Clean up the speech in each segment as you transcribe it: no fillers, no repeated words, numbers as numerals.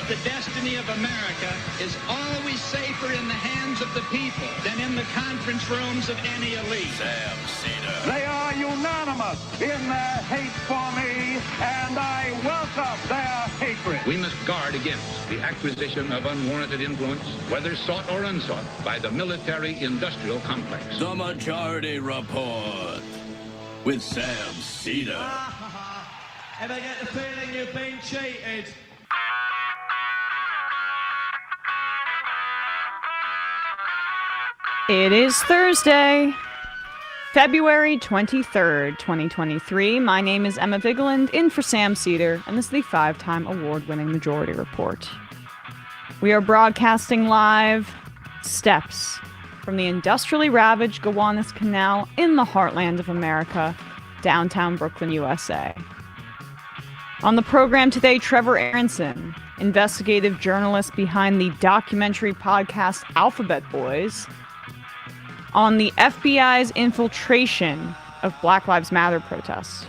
the destiny of America is always safer in the hands of the people than in the conference rooms of any elite. Sam Seder. They are unanimous in their hate for me, and I welcome their hatred. We must guard against the acquisition of unwarranted influence, whether sought or unsought, by the military-industrial complex. The Majority Report with Sam Seder. Ever get the feeling you've been cheated? It is Thursday, February 23rd, 2023. My name is Emma Vigeland, in for Sam Seder, and this is the 5-time award-winning Majority Report. We are broadcasting live steps from the industrially ravaged Gowanus Canal in the heartland of America, downtown Brooklyn, USA. On the program today, Trevor Aaronson, investigative journalist behind the documentary podcast Alphabet Boys, on the FBI's infiltration of Black Lives Matter protests.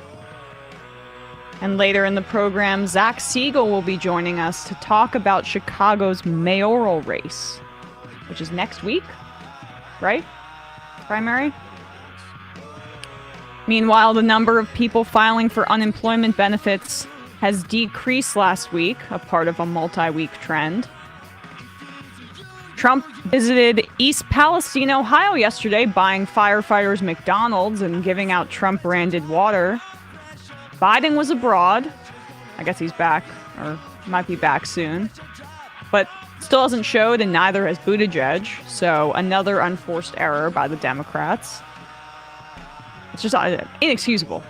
And later in the program, Zach Siegel will be joining us to talk about Chicago's mayoral race, which is next week, right? Primary? Meanwhile, the number of people filing for unemployment benefits has decreased last week, a part of a multi-week trend. Trump visited East Palestine, Ohio yesterday, buying firefighters McDonald's and giving out Trump-branded water. Biden was abroad. I guess he's back, or might be back soon. But still hasn't showed, and neither has Buttigieg. So another unforced error by the Democrats. It's just inexcusable.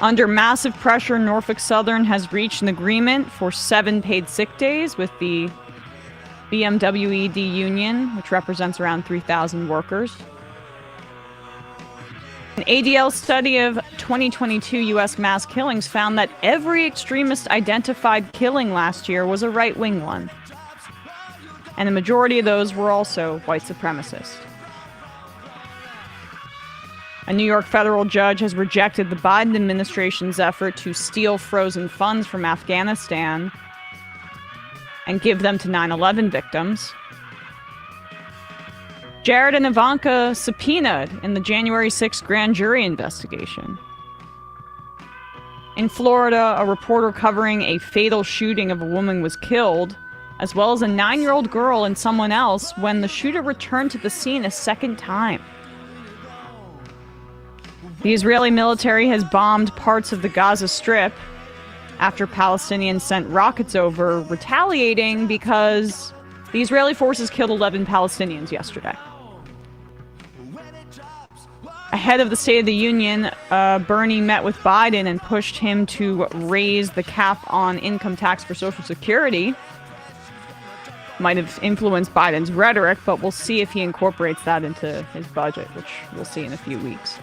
Under massive pressure, Norfolk Southern has reached an agreement for 7 paid sick days with the BMWED union, which represents around 3,000 workers. An ADL study of 2022 U.S. mass killings found that every extremist-identified killing last year was a right-wing one. And the majority of those were also white supremacists. A New York federal judge has rejected the Biden administration's effort to steal frozen funds from Afghanistan and give them to 9/11 victims. Jared and Ivanka subpoenaed in the January 6th grand jury investigation. In Florida, a reporter covering a fatal shooting of a woman was killed, as well as a 9-year-old girl and someone else, when the shooter returned to the scene a second time. The Israeli military has bombed parts of the Gaza Strip after Palestinians sent rockets over, retaliating because the Israeli forces killed 11 Palestinians yesterday. Ahead of the State of the Union, Bernie met with Biden and pushed him to raise the cap on income tax for Social Security. Might have influenced Biden's rhetoric, but we'll see if he incorporates that into his budget, which we'll see in a few weeks.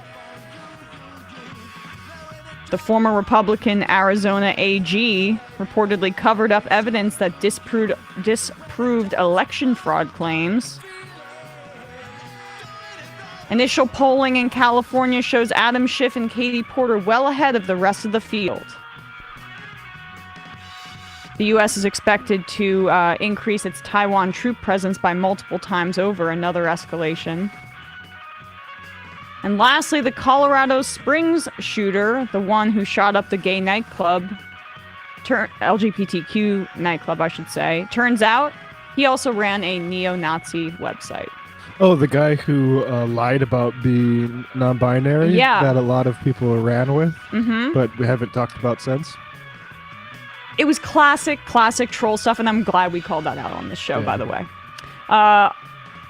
The former Republican Arizona AG reportedly covered up evidence that disproved election fraud claims. Initial polling in California shows Adam Schiff and Katie Porter well ahead of the rest of the field. The U.S. is expected to increase its Taiwan troop presence by multiple times over, another escalation. And lastly, the Colorado Springs shooter, the one who shot up the gay nightclub, LGBTQ nightclub, I should say, turns out he also ran a neo-Nazi website. Oh, the guy who lied about being non-binary? Yeah. That a lot of people ran with, but we haven't talked about since? It was classic troll stuff, and I'm glad we called that out on this show, by the way.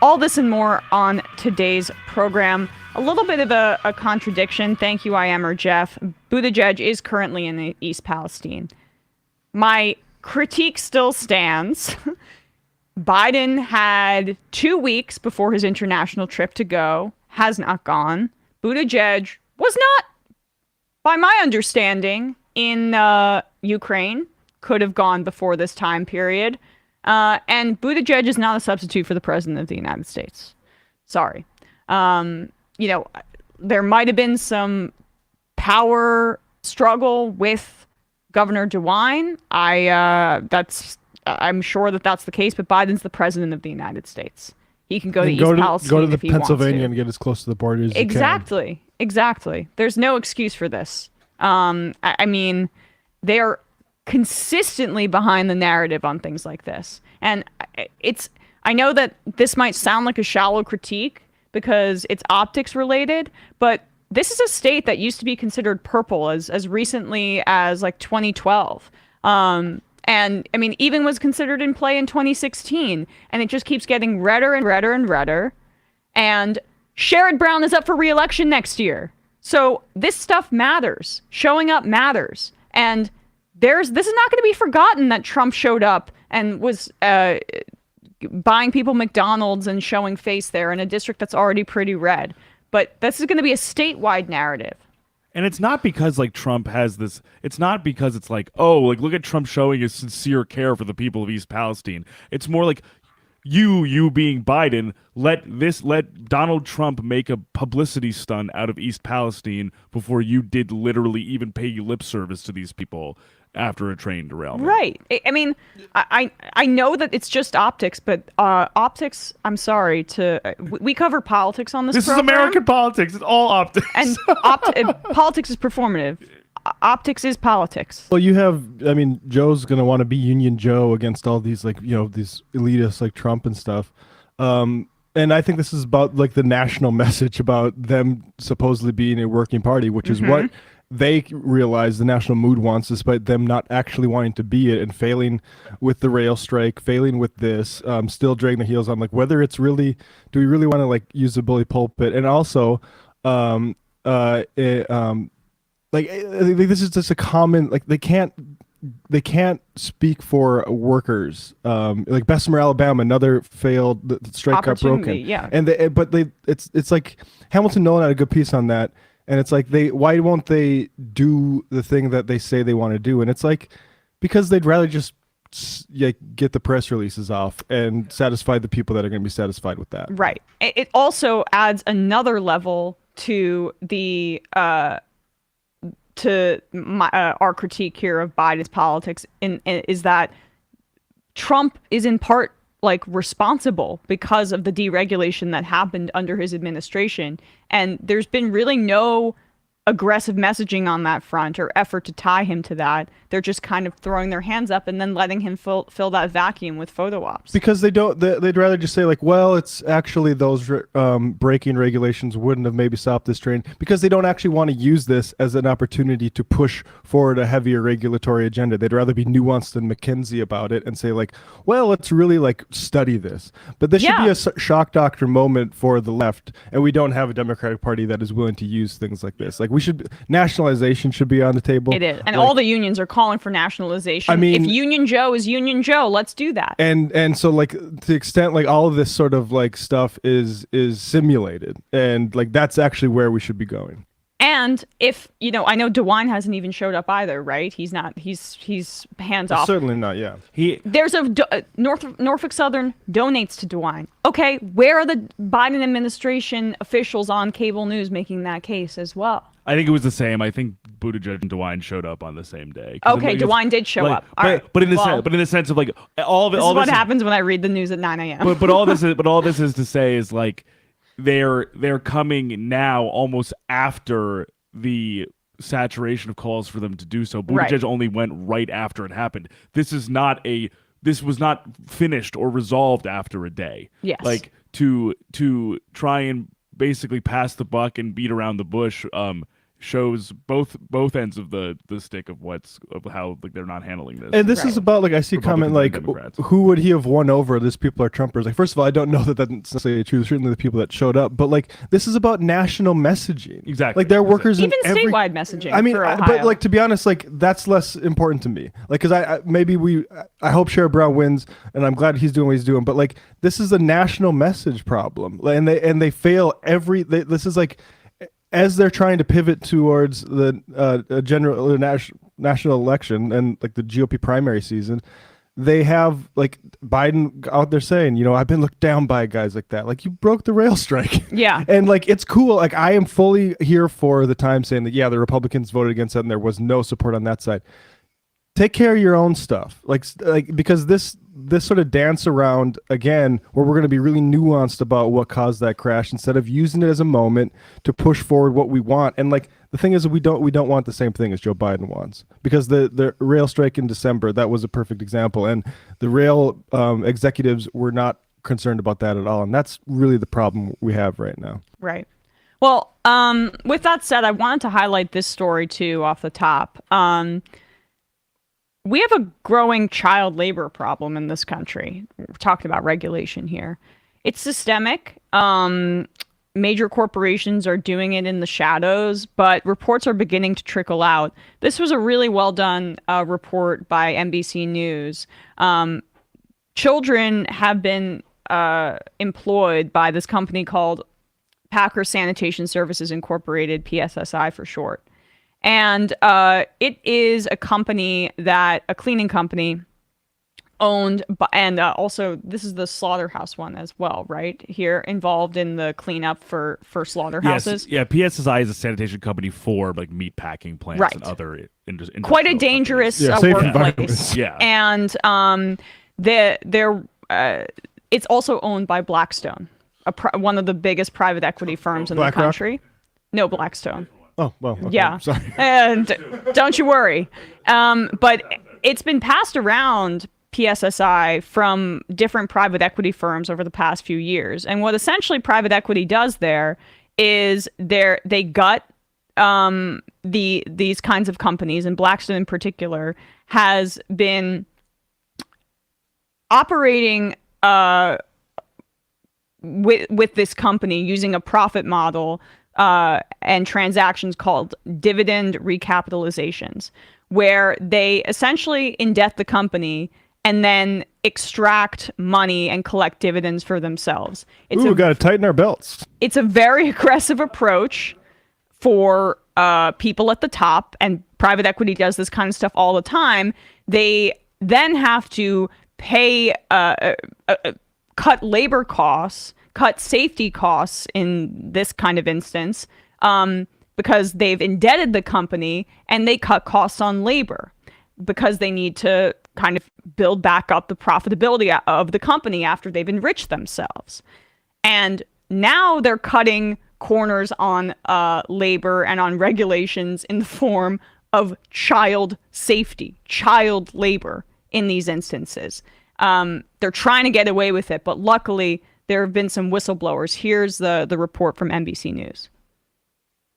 All this and more on today's program. A little bit of a contradiction. Thank you, I am Jeff. Buttigieg is currently in East Palestine. My critique still stands. Biden had 2 weeks before his international trip to go, has not gone. Buttigieg was not, by my understanding, in Ukraine, could have gone before this time period. And Buttigieg is not a substitute for the President of the United States. Sorry. There might have been some power struggle with Governor DeWine, I'm sure that's the case, but Biden's the president of the United States. He can go to East Palestine go to the if he wants Pennsylvania to. and get as close to the border as Exactly. There's no excuse for this. I mean, they are consistently behind the narrative on things like this. And I know that this might sound like a shallow critique because it's optics related, but this is a state that used to be considered purple as recently as like 2012. And I mean, even was considered in play in 2016, and it just keeps getting redder and redder and redder. And Sherrod Brown is up for re-election next year. So this stuff matters. Showing up matters. And this is not going to be forgotten that Trump showed up and was buying people McDonald's and showing face there in a district that's already pretty red. But this is going to be a statewide narrative. And it's not because like Trump has this, it's not because it's like, oh, like look at Trump showing his sincere care for the people of East Palestine. It's more like you being Biden, let Donald Trump make a publicity stunt out of East Palestine before you did literally even pay lip service to these people after a train derailment. Right. I mean, I know that it's just optics, but optics, I'm sorry we cover politics on this program. This is American politics. It's all optics. And politics is performative. Optics is politics. Well, you have, I mean, Joe's going to want to be Union Joe against all these, like, you know, these elitists like Trump and stuff. And I think this is about, like, the national message about them supposedly being a working party, which is what they realize the national mood wants, despite them not actually wanting to be it and failing with the rail strike, failing with this, still dragging their heels on, like, whether it's really, do we really want to, like, use the bully pulpit? And also, like this is just a common, like they can't speak for workers. Like Bessemer, Alabama, another failed the strike got broken. Yeah. And it's like Hamilton Nolan had a good piece on that, and it's like why won't they do the thing that they say they want to do? And it's like because they'd rather just get the press releases off and satisfy the people that are going to be satisfied with that. Right. It also adds another level to the our critique here of Biden's politics is that Trump is in part like responsible because of the deregulation that happened under his administration. And there's been really no aggressive messaging on that front or effort to tie him to that. They're just kind of throwing their hands up and then letting him fill that vacuum with photo ops. Because they'd rather just say like, well, it's actually those braking regulations wouldn't have maybe stopped this train, because they don't actually want to use this as an opportunity to push forward a heavier regulatory agenda. They'd rather be nuanced and McKinsey about it and say like, well, let's really like study this. But this should be a shock doctrine moment for the left, and we don't have a Democratic Party that is willing to use things like this. Like nationalization should be on the table. It is. And all the unions are calling for nationalization. I mean, if Union Joe is Union Joe, let's do that. And so like to the extent like all of this sort of like stuff is simulated, and like that's actually where we should be going. And if, you know, I know DeWine hasn't even showed up either, right? He's hands off. Certainly not, yeah. There's Norfolk Southern donates to DeWine. Okay, where are the Biden administration officials on cable news making that case as well? I think it was the same. I think Buttigieg and DeWine showed up on the same day. Okay, DeWine did show up. All right. But in the sense of like all of it. This is what happens when I read the news at 9 a.m. But all this is to say is like they're coming now almost after the saturation of calls for them to do so. Buttigieg only went right after it happened. This was not finished or resolved after a day. Yes. Like to try and basically pass the buck and beat around the bush shows both ends of the stick of how like they're not handling this. And this is about like I see a comment like who would he have won over? These people are Trumpers. Like first of all, I don't know that that's necessarily true. Certainly the people that showed up, but like this is about national messaging. Exactly. Like they're workers even in statewide messaging. I mean, for Ohio. but like to be honest, like that's less important to me. Like because I hope Sherrod Brown wins, and I'm glad he's doing what he's doing. But like this is a national message problem, and they fail this is like. As they're trying to pivot towards the national election and like the GOP primary season, they have like Biden out there saying, you know, I've been looked down by guys like that. Like you broke the rail strike. Yeah. And like, it's cool. Like I am fully here for the time saying that, yeah, the Republicans voted against that and there was no support on that side. take care of your own stuff. Like because this sort of dance around again, where we're going to be really nuanced about what caused that crash instead of using it as a moment to push forward what we want. And like the thing is, we don't want the same thing as Joe Biden wants, because the rail strike in December, that was a perfect example, and the rail executives were not concerned about that at all, and that's really the problem we have right now. Right. Well, with that said, I wanted to highlight this story too off the top. We have a growing child labor problem in this country. We're talking about regulation here. It's systemic. Major corporations are doing it in the shadows, but reports are beginning to trickle out. This was a really well done report by NBC News. Children have been employed by this company called Packer Sanitation Services Incorporated, PSSI for short. And it is a cleaning company owned by, and also this is the slaughterhouse one as well, right? Here, involved in the cleanup for slaughterhouses. Yes, yeah, PSSI is a sanitation company for like meat packing plants and other industries. Quite a dangerous workplace. Yeah. And it's also owned by Blackstone, one of the biggest private equity firms in the country. No, Blackstone. Oh, well, okay. Yeah. Sorry. And don't you worry. But it's been passed around PSSI from different private equity firms over the past few years. And what essentially private equity does there is they gut these kinds of companies, and Blackstone in particular has been operating with this company using a profit model and transactions called dividend recapitalizations, where they essentially indebt the company and then extract money and collect dividends for themselves. We got to tighten our belts. It's a very aggressive approach for people at the top, and private equity does this kind of stuff all the time. They then have to pay, cut labor costs, cut safety costs in this kind of instance, because they've indebted the company, and they cut costs on labor because they need to kind of build back up the profitability of the company after they've enriched themselves. And now they're cutting corners on labor and on regulations in the form of child safety, child labor in these instances. They're trying to get away with it, but luckily there have been some whistleblowers. Here's the report from NBC News.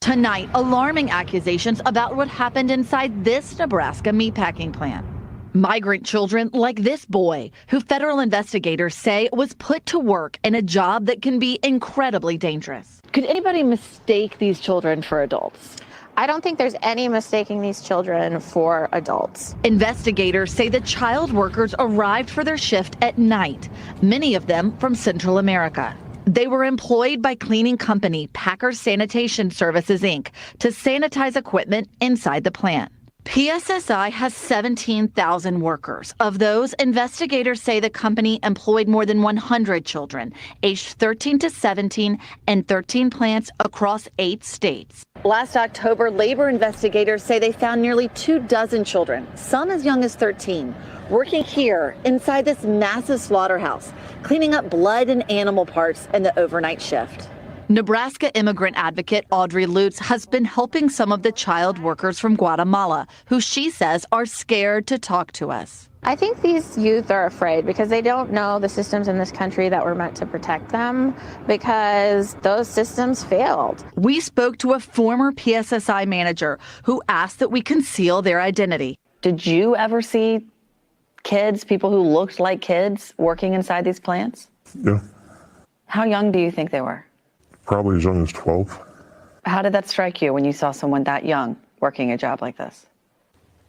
Tonight, alarming accusations about what happened inside this Nebraska meatpacking plant. Migrant children like this boy, who federal investigators say was put to work in a job that can be incredibly dangerous. Could anybody mistake these children for adults? I don't think there's any mistaking these children for adults. Investigators say the child workers arrived for their shift at night, many of them from Central America. They were employed by cleaning company Packer Sanitation Services, Inc. to sanitize equipment inside the plant. PSSI has 17,000 workers. Of those, investigators say the company employed more than 100 children, aged 13 to 17, and 13 plants across 8 states. Last October, labor investigators say they found nearly 24 children, some as young as 13, working here inside this massive slaughterhouse, cleaning up blood and animal parts in the overnight shift. Nebraska immigrant advocate Audrey Lutz has been helping some of the child workers from Guatemala, who she says are scared to talk to us. I think these youth are afraid because they don't know the systems in this country that were meant to protect them, because those systems failed. We spoke to a former PSSI manager who asked that we conceal their identity. Did you ever see kids, people who looked like kids, working inside these plants? Yeah. How young do you think they were? Probably as young as 12. How did that strike you when you saw someone that young working a job like this?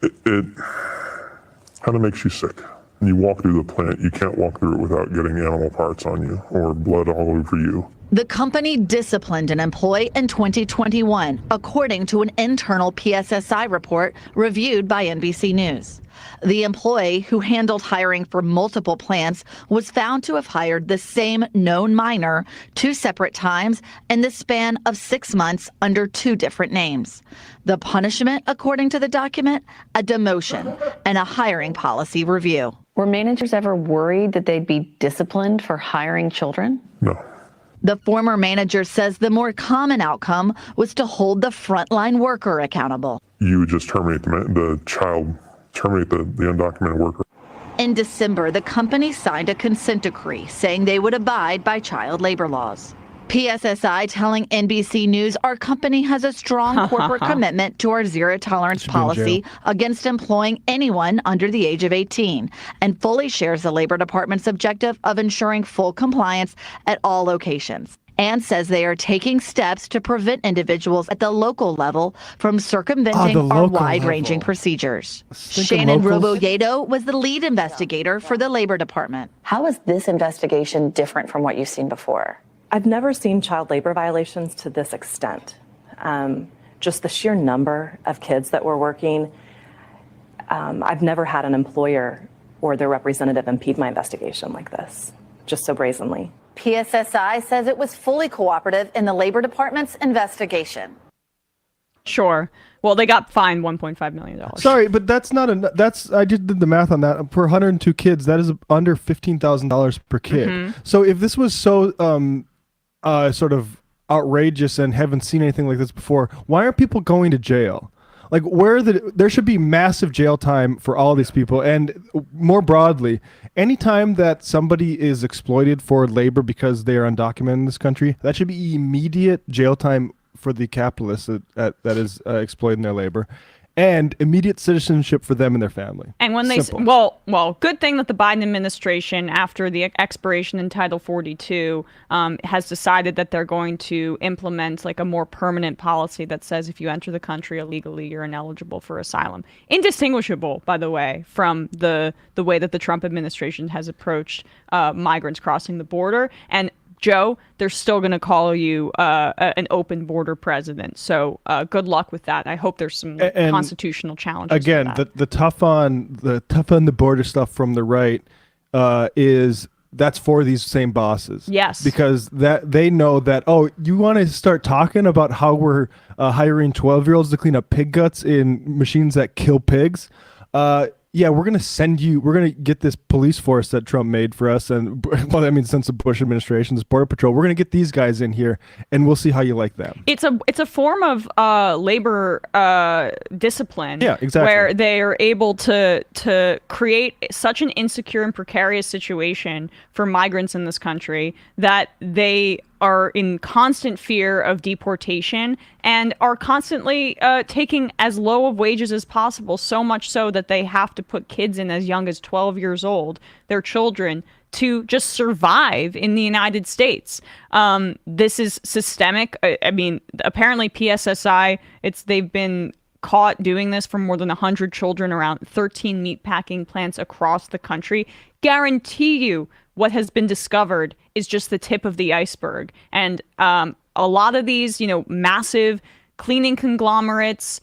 It kind of makes you sick. When you walk through the plant, you can't walk through it without getting animal parts on you or blood all over you. The company disciplined an employee in 2021, according to an internal PSSI report reviewed by NBC News. The employee, who handled hiring for multiple plants, was found to have hired the same known minor 2 separate times in the span of 6 months under 2 different names. The punishment, according to the document, a demotion and a hiring policy review. Were managers ever worried that they'd be disciplined for hiring children? No. The former manager says the more common outcome was to hold the frontline worker accountable. You would just terminate the child, terminate the undocumented worker. In December, the company signed a consent decree saying they would abide by child labor laws. PSSI telling NBC News our company has a strong corporate commitment to our zero tolerance policy against employing anyone under the age of 18 and fully shares the Labor Department's objective of ensuring full compliance at all locations, and says they are taking steps to prevent individuals at the local level from circumventing our wide-ranging procedures. Shannon Roboyedo was the lead investigator for the Labor Department. How is this investigation different from what you've seen before? I've never seen child labor violations to this extent. Just the sheer number of kids that were working. I've never had an employer or their representative impede my investigation like this, just so brazenly. PSSI says it was fully cooperative in the Labor Department's investigation. Sure. Well, they got fined $1.5 million. Sorry, but that's not I just did the math on that. For 102 kids, that is under $15,000 per kid. Mm-hmm. So if this was so sort of outrageous and haven't seen anything like this before, why are people going to jail? Like, there should be massive jail time for all these people. And more broadly, anytime that somebody is exploited for labor because they are undocumented in this country, that should be immediate jail time for the capitalists that is exploiting their labor, and immediate citizenship for them and their family. And when well, good thing that the Biden administration, after the expiration in Title 42, has decided that they're going to implement like a more permanent policy that says if you enter the country illegally, you're ineligible for asylum. Indistinguishable, by the way, from the way that the Trump administration has approached migrants crossing the border. And Joe, they're still going to call you an open border president. So good luck with that. I hope there's some constitutional challenges. Again, the tough on the border stuff from the right is that's for these same bosses. Yes, because that they know that, oh, you want to start talking about how we're hiring 12-year-olds to clean up pig guts in machines that kill pigs. Yeah, we're going to get this police force that Trump made for us. And well, I mean, since the Bush administration, this Border Patrol, we're going to get these guys in here and we'll see how you like them. It's a form of labor discipline. Yeah, exactly. Where they are able to create such an insecure and precarious situation for migrants in this country that they are in constant fear of deportation and are constantly taking as low of wages as possible, so much so that they have to put kids in as young as 12 years old, their children, to just survive in the United States. This is systemic. I mean, apparently PSSI, they've been caught doing this for more than 100 children around 13 meatpacking plants across the country. Guarantee you what has been discovered is just the tip of the iceberg. And a lot of these, massive cleaning conglomerates,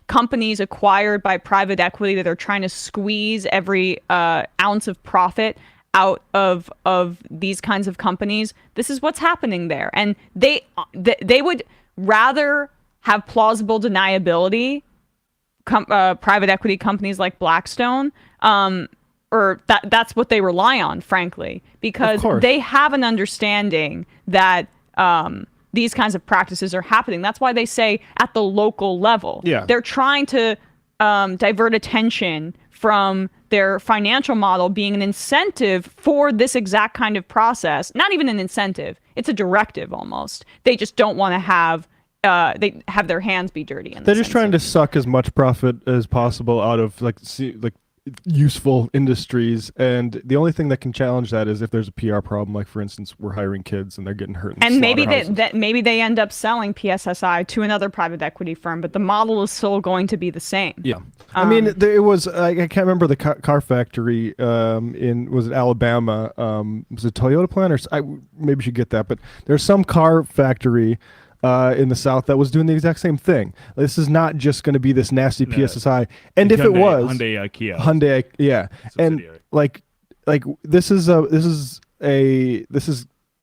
companies acquired by private equity that are trying to squeeze every ounce of profit out of these kinds of companies. This is what's happening there. And they would rather have plausible deniability, private equity companies like Blackstone, or that's what they rely on, frankly, because they have an understanding that these kinds of practices are happening. That's why they say at the local level. Yeah. They're trying to divert attention from their financial model being an incentive for this exact kind of process. Not even an incentive. It's a directive almost. They just don't want to have they have their hands be dirty. They're just trying to suck as much profit as possible out of useful industries, and the only thing that can challenge that is if there's a PR problem, like for instance, we're hiring kids and they're getting hurt. And maybe maybe they end up selling PSSI to another private equity firm, but the model is still going to be the same. Yeah, I mean, it was I can't remember the car factory was it Alabama? Was it Toyota plant or I maybe should get that, but there's some car factory in the South that was doing the exact same thing. This is not just going to be this nasty PSSI. And if it was Hyundai, yeah, and like this is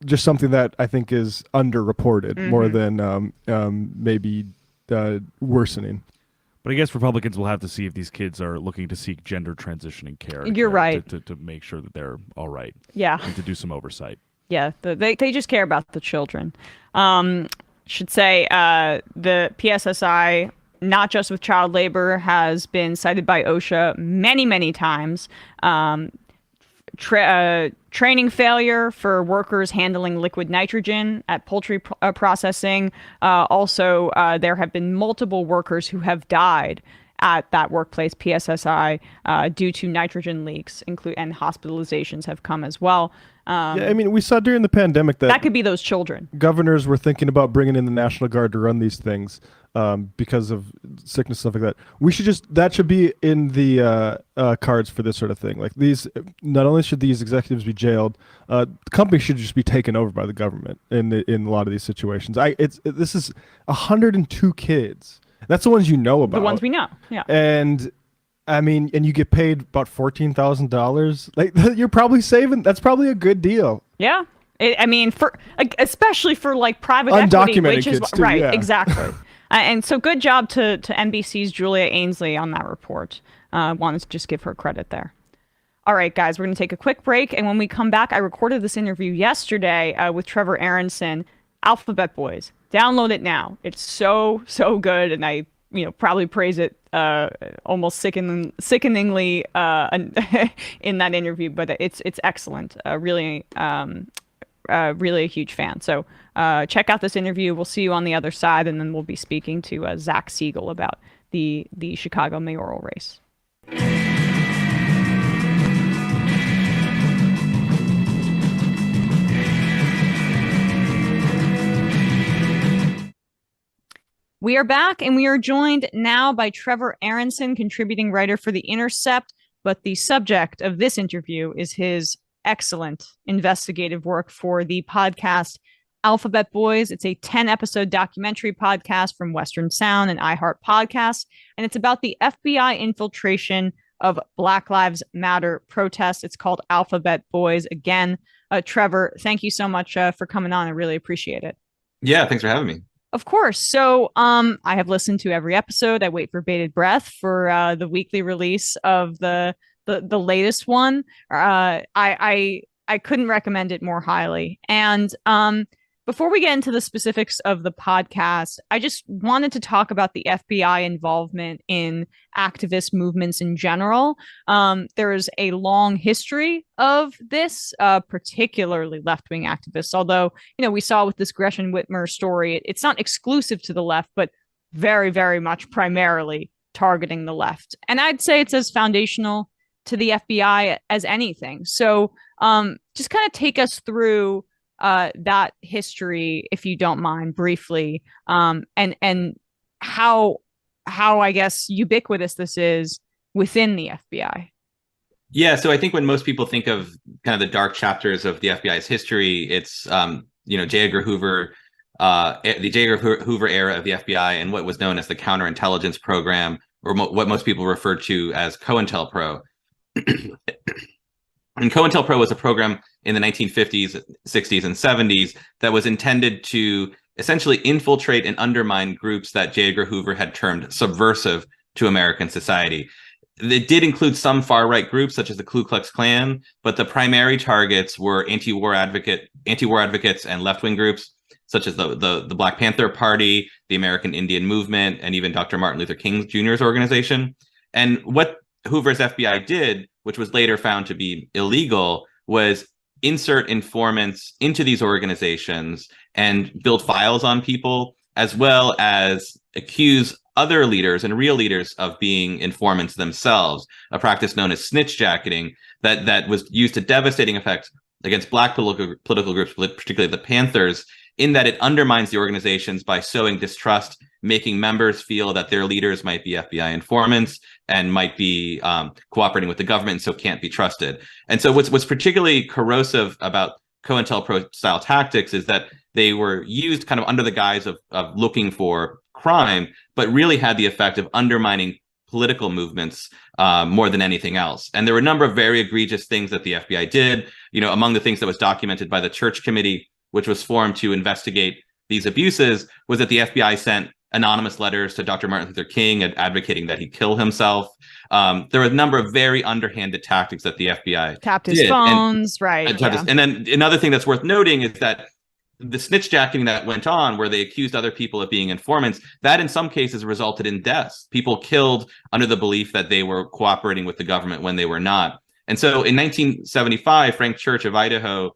just something that I think is underreported more than maybe worsening. But I guess Republicans will have to see if these kids are looking to seek gender transitioning care. You're right. To make sure that they're all right. Yeah. And to do some oversight. Yeah, they just care about the children. Should say the PSSI, not just with child labor, has been cited by OSHA many times. Training failure for workers handling liquid nitrogen at poultry processing. Also, there have been multiple workers who have died at that workplace, PSSI, due to nitrogen leaks, and hospitalizations have come as well. Yeah, I mean, we saw during the pandemic that could be those children. Governors were thinking about bringing in the National Guard to run these things because of sickness, stuff like that. That should be in the cards for this sort of thing. Like not only should these executives be jailed, companies should just be taken over by the government in a lot of these situations. This is 102 kids. That's the ones you know about. The ones we know, yeah. And I mean, and you get paid about $14,000. Like you're probably saving. That's probably a good deal. Yeah, I mean, especially for like private undocumented equity, which is kids too, right, yeah. Exactly. And so, good job to NBC's Julia Ainsley on that report. Wanted to just give her credit there. All right, guys, we're going to take a quick break, and when we come back, I recorded this interview yesterday with Trevor Aaronson, Alphabet Boys. Download it now. It's so good, and I probably praise it almost sickeningly in that interview, but it's excellent. Really a huge fan. So check out this interview. We'll see you on the other side, and then we'll be speaking to Zach Siegel about the Chicago mayoral race. We are back, and we are joined now by Trevor Aaronson, contributing writer for The Intercept. But the subject of this interview is his excellent investigative work for the podcast Alphabet Boys. It's a 10-episode documentary podcast from Western Sound and iHeart Podcasts, and it's about the FBI infiltration of Black Lives Matter protests. It's called Alphabet Boys. Again, Trevor, thank you so much for coming on. I really appreciate it. Yeah, thanks for having me. Of course. So I have listened to every episode. I wait for bated breath for the weekly release of the latest one. I couldn't recommend it more highly. And before we get into the specifics of the podcast, I just wanted to talk about the FBI involvement in activist movements in general. There is a long history of this, particularly left-wing activists. Although, we saw with this Gretchen Whitmer story, it's not exclusive to the left, but very, very much primarily targeting the left. And I'd say it's as foundational to the FBI as anything. So just kind of take us through that history, if you don't mind, briefly, and how I guess ubiquitous this is within the FBI. Yeah, so I think when most people think of kind of the dark chapters of the FBI's history, it's J. Edgar Hoover, the J. Edgar Hoover era of the FBI, and what was known as the counterintelligence program, or what most people refer to as COINTELPRO. And COINTELPRO was a program in the 1950s, 60s, and 70s that was intended to essentially infiltrate and undermine groups that J. Edgar Hoover had termed subversive to American society. It did include some far-right groups, such as the Ku Klux Klan, but the primary targets were anti-war advocates and left-wing groups, such as the Black Panther Party, the American Indian Movement, and even Dr. Martin Luther King Jr.'s organization. And what Hoover's FBI did, which was later found to be illegal, was insert informants into these organizations and build files on people, as well as accuse other leaders and real leaders of being informants themselves, a practice known as snitch jacketing that was used to devastating effect against Black political groups, particularly the Panthers, in that it undermines the organizations by sowing distrust, making members feel that their leaders might be FBI informants and might be cooperating with the government, so can't be trusted. And so what's particularly corrosive about COINTELPRO style tactics is that they were used kind of under the guise of looking for crime, but really had the effect of undermining political movements more than anything else. And there were a number of very egregious things that the FBI did. Among the things that was documented by the Church Committee, which was formed to investigate these abuses, was that the FBI sent anonymous letters to Dr. Martin Luther King advocating that he kill himself. There were a number of very underhanded tactics that the FBI tapped his phones, right? Yeah. And then another thing that's worth noting is that the snitch jacking that went on, where they accused other people of being informants, that in some cases resulted in deaths. People killed under the belief that they were cooperating with the government when they were not. And so in 1975, Frank Church of Idaho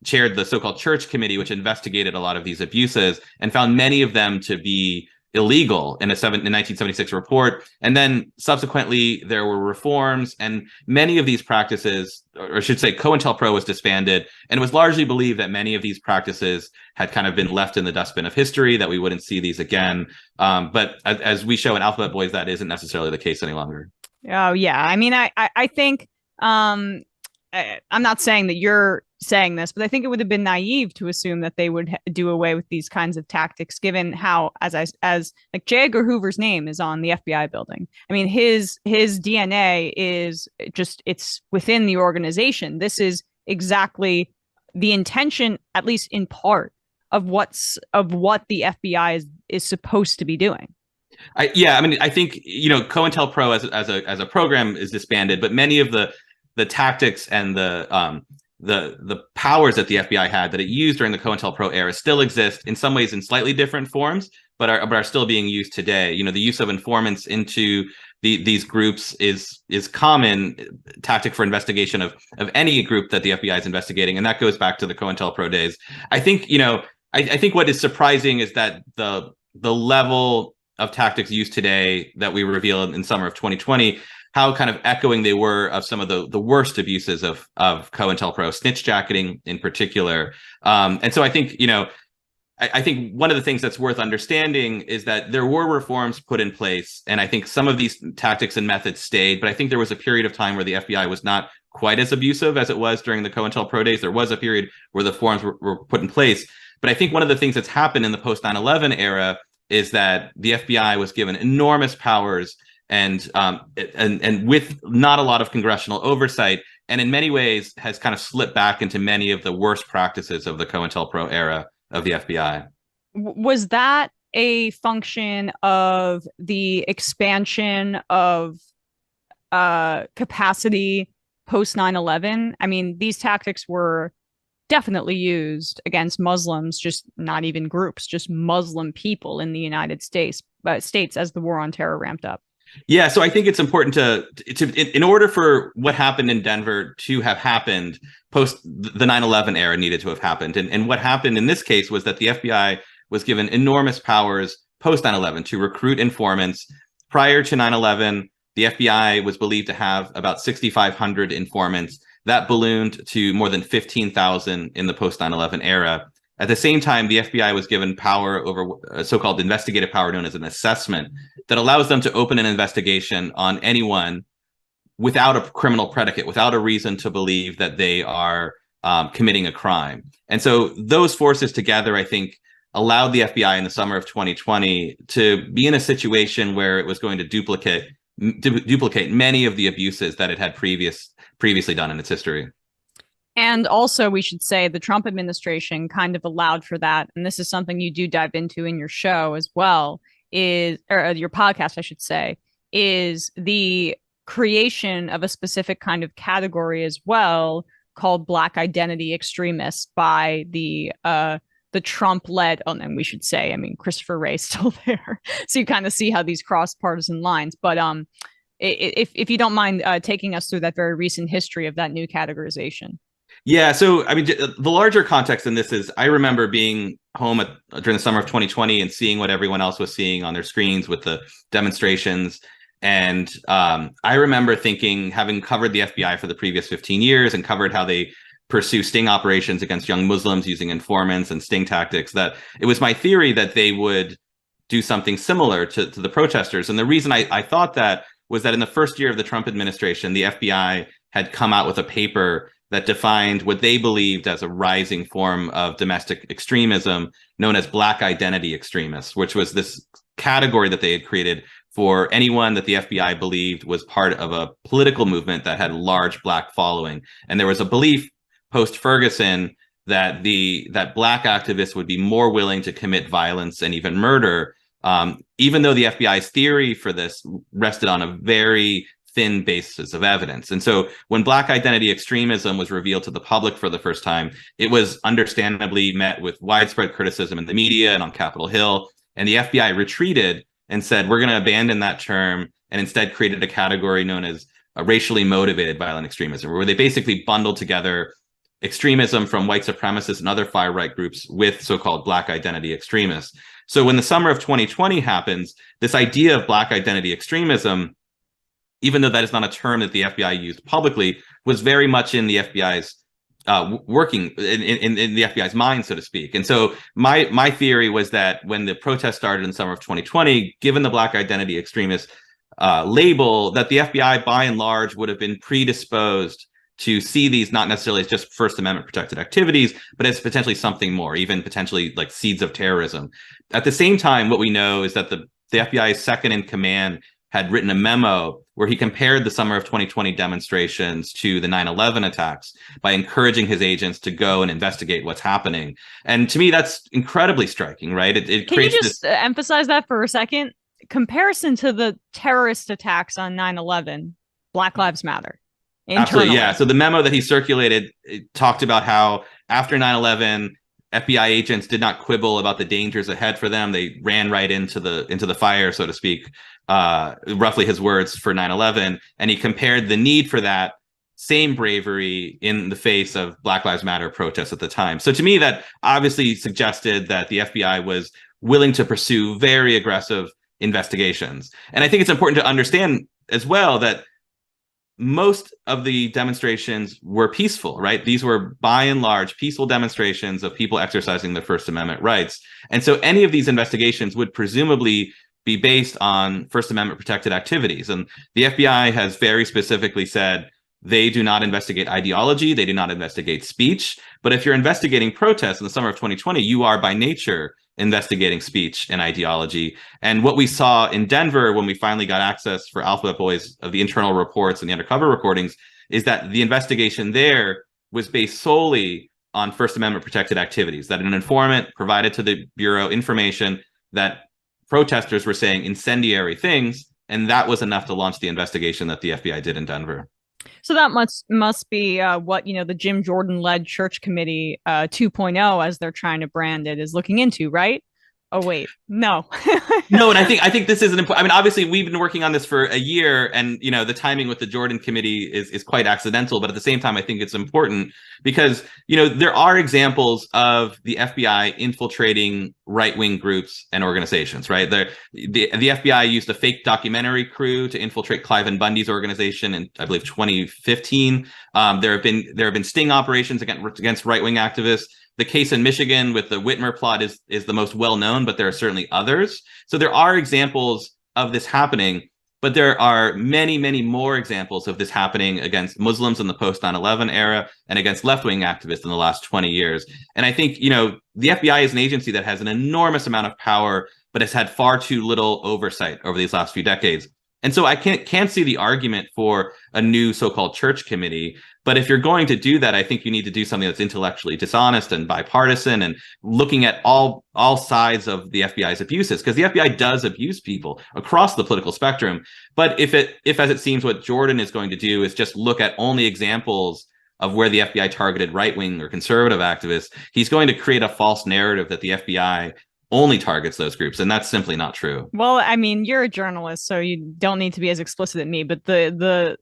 chaired the so-called Church Committee, which investigated a lot of these abuses and found many of them to be illegal in a 1976 report. And then subsequently, there were reforms, and many of these practices, or I should say COINTELPRO was disbanded, and it was largely believed that many of these practices had kind of been left in the dustbin of history, that we wouldn't see these again. But as we show in Alphabet Boys, that isn't necessarily the case any longer. Oh, yeah. I mean, I think I'm not saying that you're saying this, but I think it would have been naive to assume that they would do away with these kinds of tactics, given how, as like J. Edgar Hoover's name is on the FBI building. I mean, his DNA is just, it's within the organization. This is exactly the intention, at least in part, of what the FBI is supposed to be doing. I think COINTELPRO as a program is disbanded, but many of the tactics and the powers that the FBI had that it used during the COINTELPRO era still exist, in some ways in slightly different forms, but are still being used today. The use of informants into these groups is common tactic for investigation of any group that the FBI is investigating, and that goes back to the COINTELPRO days. I think I think what is surprising is that the level of tactics used today that we revealed in summer of 2020, how kind of echoing they were of some of the worst abuses of COINTELPRO, snitch jacketing in particular. And so I think, I think one of the things that's worth understanding is that there were reforms put in place, and I think some of these tactics and methods stayed, but I think there was a period of time where the FBI was not quite as abusive as it was during the COINTELPRO days. There was a period where the reforms were put in place. But I think one of the things that's happened in the post 9/11 era is that the FBI was given enormous powers and with not a lot of congressional oversight, and in many ways has kind of slipped back into many of the worst practices of the COINTELPRO era of the FBI. Was that a function of the expansion of capacity post 9/11? I mean, these tactics were definitely used against Muslims, just not even groups, just Muslim people in the United States as the war on terror ramped up. Yeah, so I think it's important to in order for what happened in Denver to have happened, post the 9/11 era needed to have happened. And what happened in this case was that the FBI was given enormous powers post 9/11 to recruit informants. Prior to 9/11, the FBI was believed to have about 6,500 informants. That ballooned to more than 15,000 in the post 9/11 era. At the same time, the FBI was given power over a so-called investigative power known as an assessment that allows them to open an investigation on anyone without a criminal predicate, without a reason to believe that they are committing a crime. And so those forces together, I think, allowed the FBI in the summer of 2020 to be in a situation where it was going to duplicate many of the abuses that it had previously done in its history. And also, we should say the Trump administration kind of allowed for that. And this is something you do dive into in your show as well, or your podcast, I should say, is the creation of a specific kind of category as well called Black identity extremists by the Trump-led, and we should say, I mean, Christopher Wray's still there. So you kind of see how these cross partisan lines. But if you don't mind taking us through that very recent history of that new categorization. Yeah, so I mean, the larger context in this is I remember being home during the summer of 2020 and seeing what everyone else was seeing on their screens with the demonstrations. And I remember thinking, having covered the FBI for the previous 15 years and covered how they pursue sting operations against young Muslims using informants and sting tactics, that it was my theory that they would do something similar to the protesters. And the reason I thought that was that in the first year of the Trump administration, the FBI had come out with a paper that defined what they believed as a rising form of domestic extremism known as Black identity extremists, which was this category that they had created for anyone that the FBI believed was part of a political movement that had a large Black following. And there was a belief post-Ferguson that that Black activists would be more willing to commit violence and even murder, even though the FBI's theory for this rested on a very thin basis of evidence. And so when Black identity extremism was revealed to the public for the first time, it was understandably met with widespread criticism in the media and on Capitol Hill. And the FBI retreated and said, we're going to abandon that term, and instead created a category known as a racially motivated violent extremism, where they basically bundled together extremism from white supremacists and other far-right groups with so-called Black identity extremists. So when the summer of 2020 happens, this idea of Black identity extremism, even though that is not a term that the FBI used publicly, was very much in the FBI's working in the FBI's mind, so to speak. And so my theory was that when the protest started in the summer of 2020, given the Black identity extremist label, that the FBI by and large would have been predisposed to see these not necessarily as just First Amendment protected activities, but as potentially something more, even potentially like seeds of terrorism. At the same time, what we know is that the FBI's second in command had written a memo where he compared the summer of 2020 demonstrations to the 9/11 attacks by encouraging his agents to go and investigate what's happening. And to me, that's incredibly striking, right? It Can creates you just emphasize that for a second? Comparison to the terrorist attacks on 9/11, Black Lives Matter. Absolutely, yeah. So the memo that he circulated, it talked about how after 9/11, FBI agents did not quibble about the dangers ahead for them. They ran right into the fire, so to speak, roughly his words for 9/11. And he compared the need for that same bravery in the face of Black Lives Matter protests at the time. So to me, that obviously suggested that the FBI was willing to pursue very aggressive investigations. And I think it's important to understand as well that most of the demonstrations were peaceful, right? These were by and large peaceful demonstrations of people exercising their First Amendment rights. And so any of these investigations would presumably be based on First Amendment protected activities. And the FBI has very specifically said they do not investigate ideology, they do not investigate speech. But if you're investigating protests in the summer of 2020, you are by nature investigating speech and ideology. And what we saw in Denver when we finally got access for Alphabet Boys of the internal reports and the undercover recordings is that the investigation there was based solely on First Amendment protected activities, that an informant provided to the Bureau information that protesters were saying incendiary things, and that was enough to launch the investigation that the FBI did in Denver. So that must be what, the Jim Jordan-led Church Committee 2.0, as they're trying to brand it, is looking into, right? Oh, wait, no. No, and I think this is an important. I mean, obviously, we've been working on this for a year, and the timing with the Jordan Committee is quite accidental. But at the same time, I think it's important because there are examples of the FBI infiltrating right-wing groups and organizations. Right, the FBI used a fake documentary crew to infiltrate Cliven Bundy's organization in, I believe, 2015. There have been sting operations against right-wing activists. The case in Michigan with the Whitmer plot is the most well-known, but there are certainly others. So there are examples of this happening, but there are many, many more examples of this happening against Muslims in the post-9/11 era and against left-wing activists in the last 20 years. And I think, the FBI is an agency that has an enormous amount of power, but has had far too little oversight over these last few decades. And so I can't see the argument for a new so-called church committee. But if you're going to do that, I think you need to do something that's intellectually dishonest and bipartisan and looking at all sides of the FBI's abuses, because the FBI does abuse people across the political spectrum. But if as it seems what Jordan is going to do is just look at only examples of where the FBI targeted right-wing or conservative activists, he's going to create a false narrative that the FBI only targets those groups, and that's simply not true. Well, I mean, you're a journalist, so you don't need to be as explicit as me, but the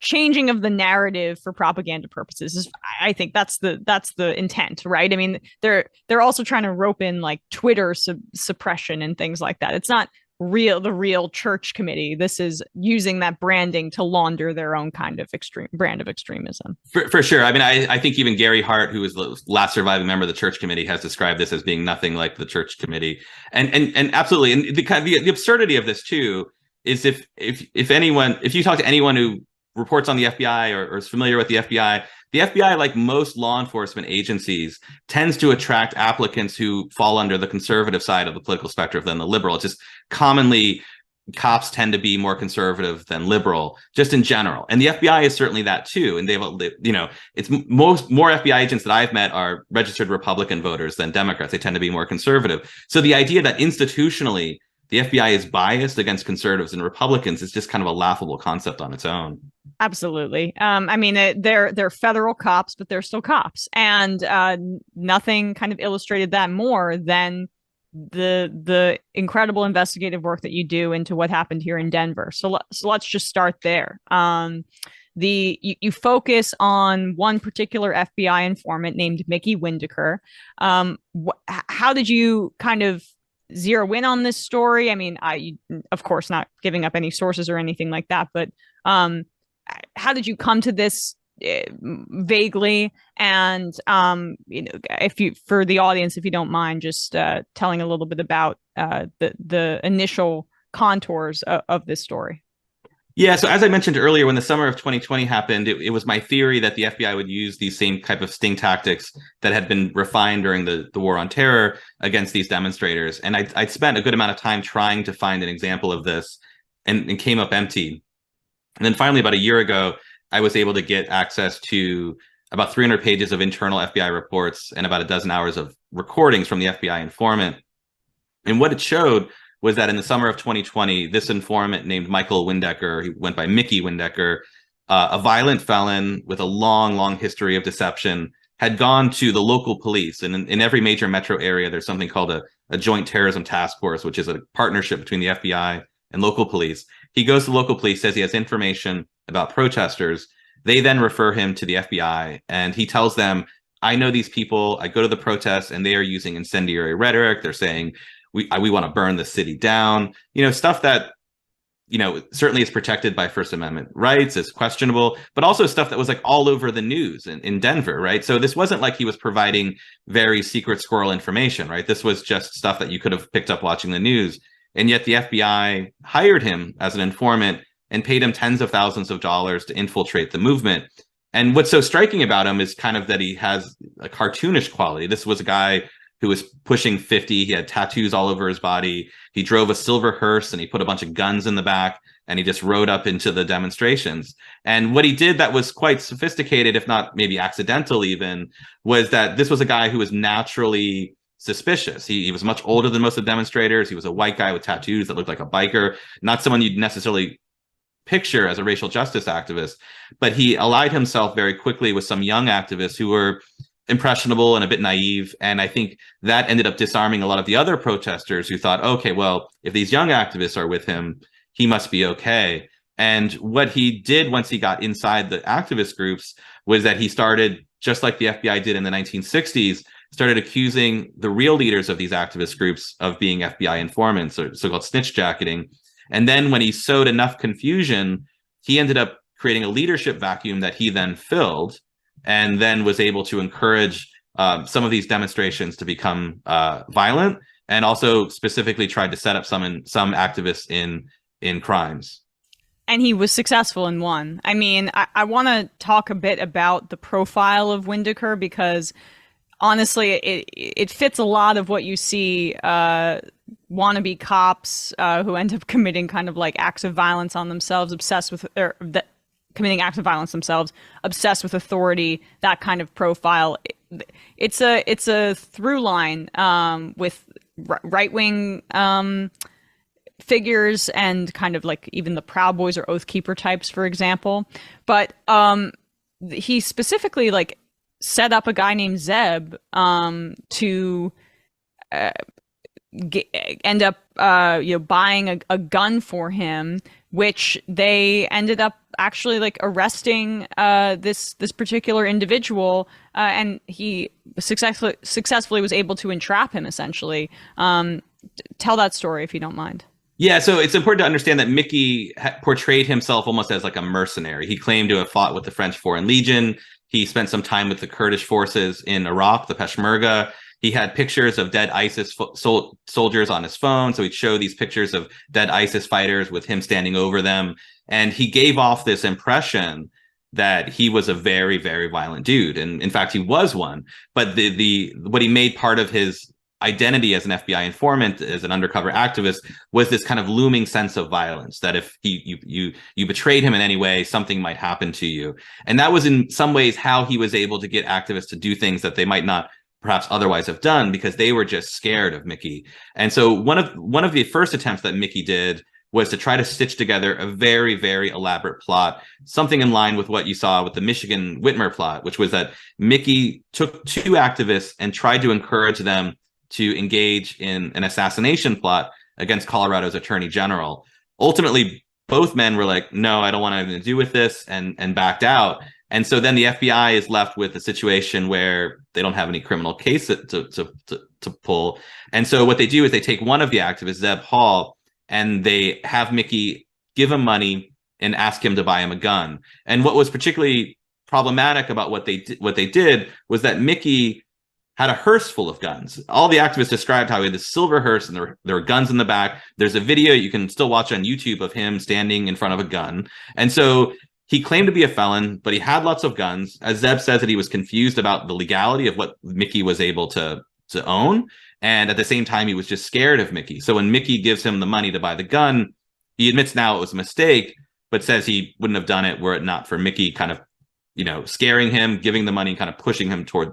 changing of the narrative for propaganda purposes. I think that's the intent, right? I mean, they're also trying to rope in like Twitter suppression and things like that. It's not the real church committee. This is using that branding to launder their own kind of brand of extremism. For sure. I mean, I think even Gary Hart, who was the last surviving member of the church committee, has described this as being nothing like the church committee. And absolutely. And the absurdity of this too is if you talk to anyone who reports on the FBI or is familiar with the FBI, like most law enforcement agencies, tends to attract applicants who fall under the conservative side of the political spectrum than the liberal. It's just commonly cops tend to be more conservative than liberal, just in general. And the FBI is certainly that too. And it's more FBI agents that I've met are registered Republican voters than Democrats. They tend to be more conservative. So the idea that institutionally the FBI is biased against conservatives and Republicans is just kind of a laughable concept on its own. Absolutely. I mean, they're federal cops, but they're still cops, and nothing kind of illustrated that more than the incredible investigative work that you do into what happened here in Denver. So let's just start there. You focus on one particular FBI informant named Mickey Windecker. How did you kind of zero in on this story? I mean, of course, not giving up any sources or anything like that, but how did you come to this vaguely? And for the audience, if you don't mind, just telling a little bit about the initial contours of this story. Yeah, so as I mentioned earlier, when the summer of 2020 happened, it was my theory that the FBI would use these same type of sting tactics that had been refined during the war on terror against these demonstrators. And I'd spent a good amount of time trying to find an example of this and came up empty. And then finally, about a year ago, I was able to get access to about 300 pages of internal FBI reports and about a dozen hours of recordings from the FBI informant. And what it showed was that in the summer of 2020, this informant named Michael Windecker, he went by Mickey Windecker, a violent felon with a long, long history of deception, had gone to the local police. And in every major metro area, there's something called a joint terrorism task force, which is a partnership between the FBI and local police. He goes to local police, says he has information about protesters. They then refer him to the FBI, and he tells them, I know these people. I go to the protests, and they are using incendiary rhetoric. They're saying, we want to burn the city down, stuff that, certainly is protected by First Amendment rights, is questionable, but also stuff that was like all over the news in Denver, right? So this wasn't like he was providing very secret squirrel information, right? This was just stuff that you could have picked up watching the news. And yet the FBI hired him as an informant and paid him tens of thousands of dollars to infiltrate the movement. And what's so striking about him is kind of that he has a cartoonish quality. This was a guy who was pushing 50. He had tattoos all over his body. He drove a silver hearse and he put a bunch of guns in the back and he just rode up into the demonstrations. And what he did that was quite sophisticated, if not maybe accidental even, was that this was a guy who was naturally suspicious. He was much older than most of the demonstrators. He was a white guy with tattoos that looked like a biker, not someone you'd necessarily picture as a racial justice activist. But he allied himself very quickly with some young activists who were impressionable and a bit naive. And I think that ended up disarming a lot of the other protesters who thought, okay, well, if these young activists are with him, he must be okay. And what he did once he got inside the activist groups was that he started, just like the FBI did in the 1960s, started accusing the real leaders of these activist groups of being FBI informants, or so-called snitch jacketing. And then when he sowed enough confusion, he ended up creating a leadership vacuum that he then filled, and then was able to encourage some of these demonstrations to become violent, and also specifically tried to set up some activists in crimes. And he was successful in one. I mean, I want to talk a bit about the profile of Windecker, because honestly, it fits a lot of what you see wannabe cops who end up committing kind of like acts of violence on themselves, committing acts of violence themselves, obsessed with authority, that kind of profile. It's a through line with right-wing figures and kind of like even the Proud Boys or Oath Keeper types, for example. But he specifically like set up a guy named Zeb to end up buying a gun for him which they ended up actually like arresting this particular individual, and he successfully was able to entrap him, essentially. Tell that story if you don't mind. Yeah, so it's important to understand that Mickey portrayed himself almost as like a mercenary. He claimed to have fought with the French Foreign Legion. He spent some time with the Kurdish forces in Iraq, the Peshmerga. He had pictures of dead ISIS soldiers on his phone. So he'd show these pictures of dead ISIS fighters with him standing over them. And he gave off this impression that he was a very, very violent dude. And in fact, he was one. But what he made part of his identity as an FBI informant, as an undercover activist, was this kind of looming sense of violence, that if you betrayed him in any way, something might happen to you. And that was in some ways how he was able to get activists to do things that they might not perhaps otherwise have done, because they were just scared of Mickey. And so one of the first attempts that Mickey did was to try to stitch together a very, very elaborate plot, something in line with what you saw with the Michigan Whitmer plot, which was that Mickey took two activists and tried to encourage them to engage in an assassination plot against Colorado's attorney general. Ultimately, both men were like, no, I don't want anything to do with this, and backed out. And so then the FBI is left with a situation where they don't have any criminal case to pull. And so what they do is they take one of the activists, Zeb Hall, and they have Mickey give him money and ask him to buy him a gun. And what was particularly problematic about what they did was that Mickey had a hearse full of guns. All the activists described how he had this silver hearse and there were guns in the back. There's a video you can still watch on YouTube of him standing in front of a gun. And so he claimed to be a felon, but he had lots of guns. As Zeb says, that he was confused about the legality of what Mickey was able to own. And at the same time, he was just scared of Mickey. So when Mickey gives him the money to buy the gun, he admits now it was a mistake, but says he wouldn't have done it were it not for Mickey kind of, scaring him, giving the money, kind of pushing him toward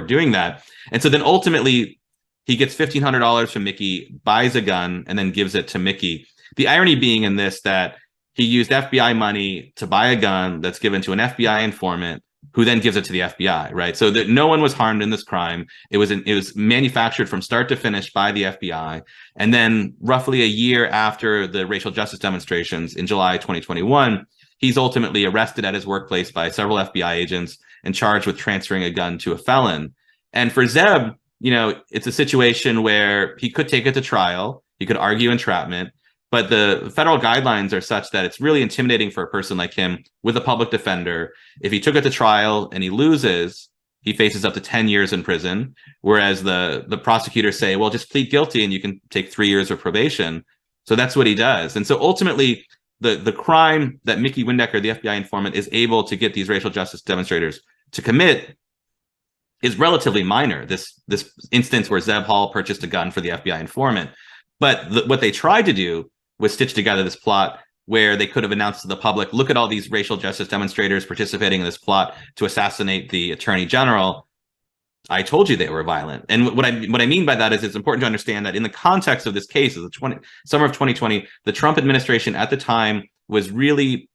doing that. And so then ultimately he gets $1,500 from Mickey, buys a gun, and then gives it to Mickey. The irony being in this that he used FBI money to buy a gun that's given to an FBI informant who then gives it to the FBI, right? So that no one was harmed in this crime. It was manufactured from start to finish by the FBI. And then roughly a year after the racial justice demonstrations in July 2021, he's ultimately arrested at his workplace by several FBI agents and charged with transferring a gun to a felon. And for Zeb, it's a situation where he could take it to trial. He could argue entrapment, but the federal guidelines are such that it's really intimidating for a person like him with a public defender. If he took it to trial and he loses, he faces up to 10 years in prison. Whereas the prosecutors say, well, just plead guilty and you can take 3 years of probation. So that's what he does. And so ultimately, the crime that Mickey Windecker, the FBI informant, is able to get these racial justice demonstrators to commit is relatively minor. This instance where Zeb Hall purchased a gun for the FBI informant. But what they tried to do was stitch together this plot where they could have announced to the public, look at all these racial justice demonstrators participating in this plot to assassinate the attorney general. I told you they were violent. And what I mean by that is it's important to understand that in the context of this case, of the summer of 2020, the Trump administration at the time was really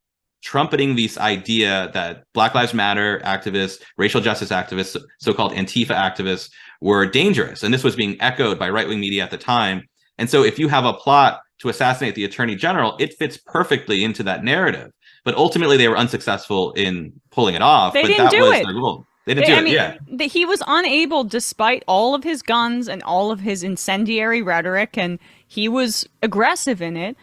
trumpeting this idea that Black Lives Matter activists, racial justice activists, so-called Antifa activists were dangerous. And this was being echoed by right-wing media at the time. And so if you have a plot to assassinate the attorney general, it fits perfectly into that narrative. But ultimately, they were unsuccessful in pulling it off. They didn't do it. Their goal. They didn't do it, yeah. He was unable, despite all of his guns and all of his incendiary rhetoric, and he was aggressive in it,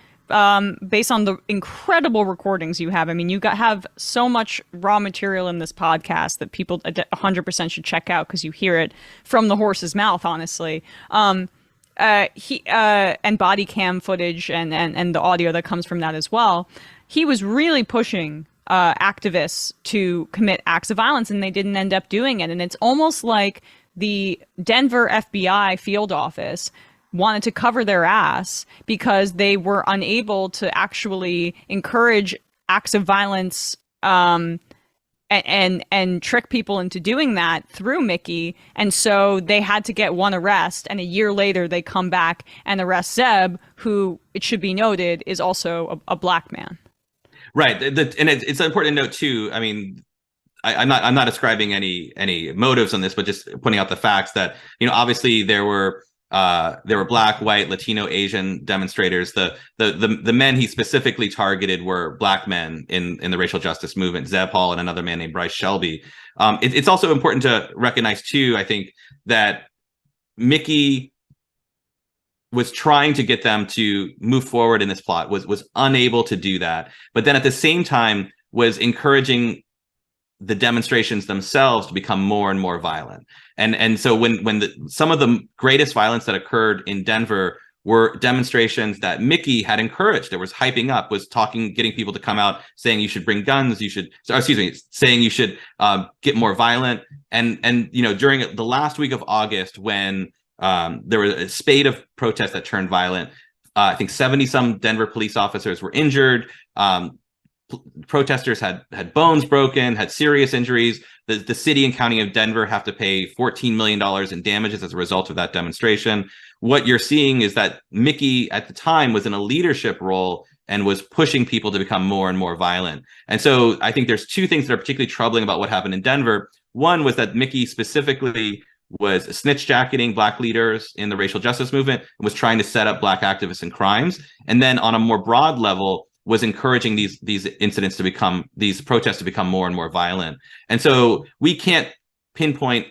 based on the incredible recordings you have. I mean, you have so much raw material in this podcast that people 100% should check out because you hear it from the horse's mouth, honestly. And body cam footage and the audio that comes from that as well. He was really pushing activists to commit acts of violence, and they didn't end up doing it. And it's almost like the Denver FBI field office wanted to cover their ass because they were unable to actually encourage acts of violence and trick people into doing that through Mickey. And so they had to get one arrest, and a year later they come back and arrest Zeb, who, it should be noted, is also a black man. Right. And it's important to note too, I mean, I'm not ascribing any motives on this, but just pointing out the facts that, obviously there were There were black, white, Latino, Asian demonstrators. The men he specifically targeted were black men in the racial justice movement, Zeb Hall and another man named Bryce Shelby. It's also important to recognize, too, I think, that Mickey was trying to get them to move forward in this plot, was unable to do that. But then at the same time was encouraging the demonstrations themselves to become more and more violent. And so when some of the greatest violence that occurred in Denver were demonstrations that Mickey had encouraged, that was hyping up, was getting people to come out saying you should bring guns, saying you should get more violent. And during the last week of August, when there was a spate of protests that turned violent, I think 70-some Denver police officers were injured. Protesters had bones broken, had serious injuries. The city and county of Denver have to pay $14 million in damages as a result of that demonstration. What you're seeing is that Mickey at the time was in a leadership role and was pushing people to become more and more violent. And so I think there's two things that are particularly troubling about what happened in Denver. One was that Mickey specifically was snitch jacketing black leaders in the racial justice movement and was trying to set up black activists in crimes. And then on a more broad level, was encouraging these incidents to become, these protests to become more and more violent. And so we can't pinpoint,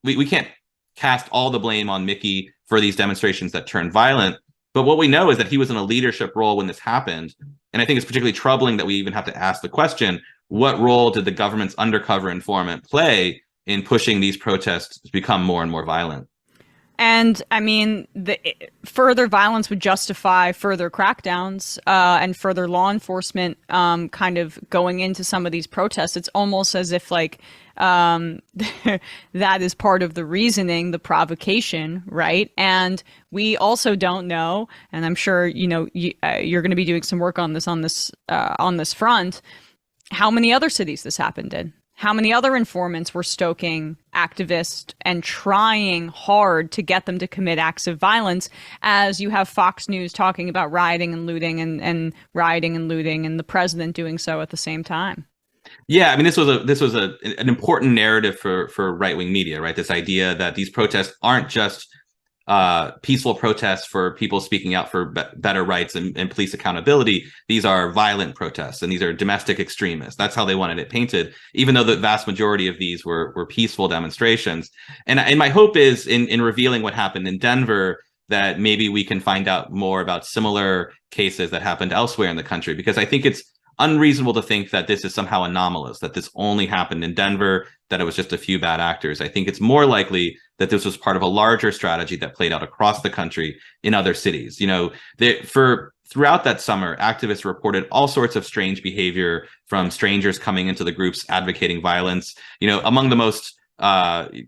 we can't cast all the blame on Mickey for these demonstrations that turned violent. But what we know is that he was in a leadership role when this happened. And I think it's particularly troubling that we even have to ask the question, what role did the government's undercover informant play in pushing these protests to become more and more violent? And I mean, the further violence would justify further crackdowns and further law enforcement kind of going into some of these protests. It's almost as if like that is part of the reasoning, the provocation, right? And we also don't know, and I'm sure you're going to be doing some work on this front. How many other cities this happened in? How many other informants were stoking activists and trying hard to get them to commit acts of violence, as you have Fox News talking about rioting and looting and rioting and looting, and the president doing so at the same time? Yeah, I mean, this was an important narrative for right-wing media, right? This idea that these protests aren't just peaceful protests for people speaking out for better rights and police accountability. These are violent protests, and these are domestic extremists. That's how they wanted it painted, even though the vast majority of these were peaceful demonstrations. And my hope is in revealing what happened in Denver, that maybe we can find out more about similar cases that happened elsewhere in the country, because I think it's unreasonable to think that this is somehow anomalous, that this only happened in Denver, that it was just a few bad actors. I think it's more likely that this was part of a larger strategy that played out across the country in other cities. Throughout that summer, activists reported all sorts of strange behavior from strangers coming into the groups advocating violence. Among the most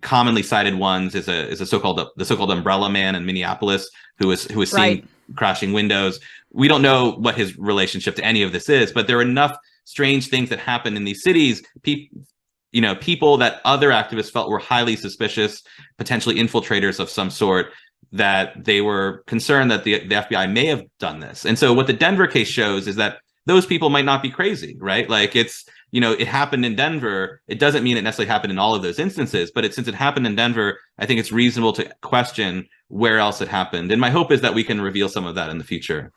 commonly cited ones is the so-called umbrella man in Minneapolis, who was seen crashing windows. We don't know what his relationship to any of this is, but there are enough strange things that happen in these cities. People that other activists felt were highly suspicious, potentially infiltrators of some sort, that they were concerned that the FBI may have done this. And so what the Denver case shows is that those people might not be crazy, right? Like it happened in Denver. It doesn't mean it necessarily happened in all of those instances, but since it happened in Denver, I think it's reasonable to question where else it happened. And my hope is that we can reveal some of that in the future.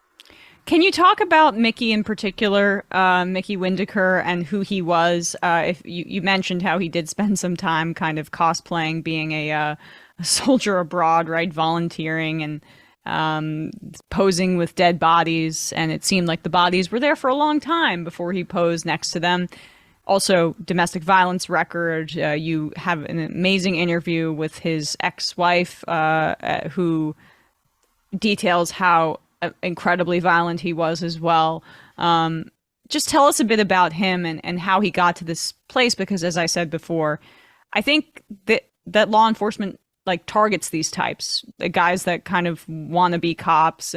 Can you talk about Mickey in particular, Mickey Windecker, and who he was? If you mentioned how he did spend some time kind of cosplaying being a soldier abroad, right? Volunteering and posing with dead bodies. And it seemed like the bodies were there for a long time before he posed next to them. Also, domestic violence record. You have an amazing interview with his ex-wife who details how incredibly violent he was as well. Just tell us a bit about him and how he got to this place, because as I said before, I think that law enforcement targets these types, the guys that kind of want to be cops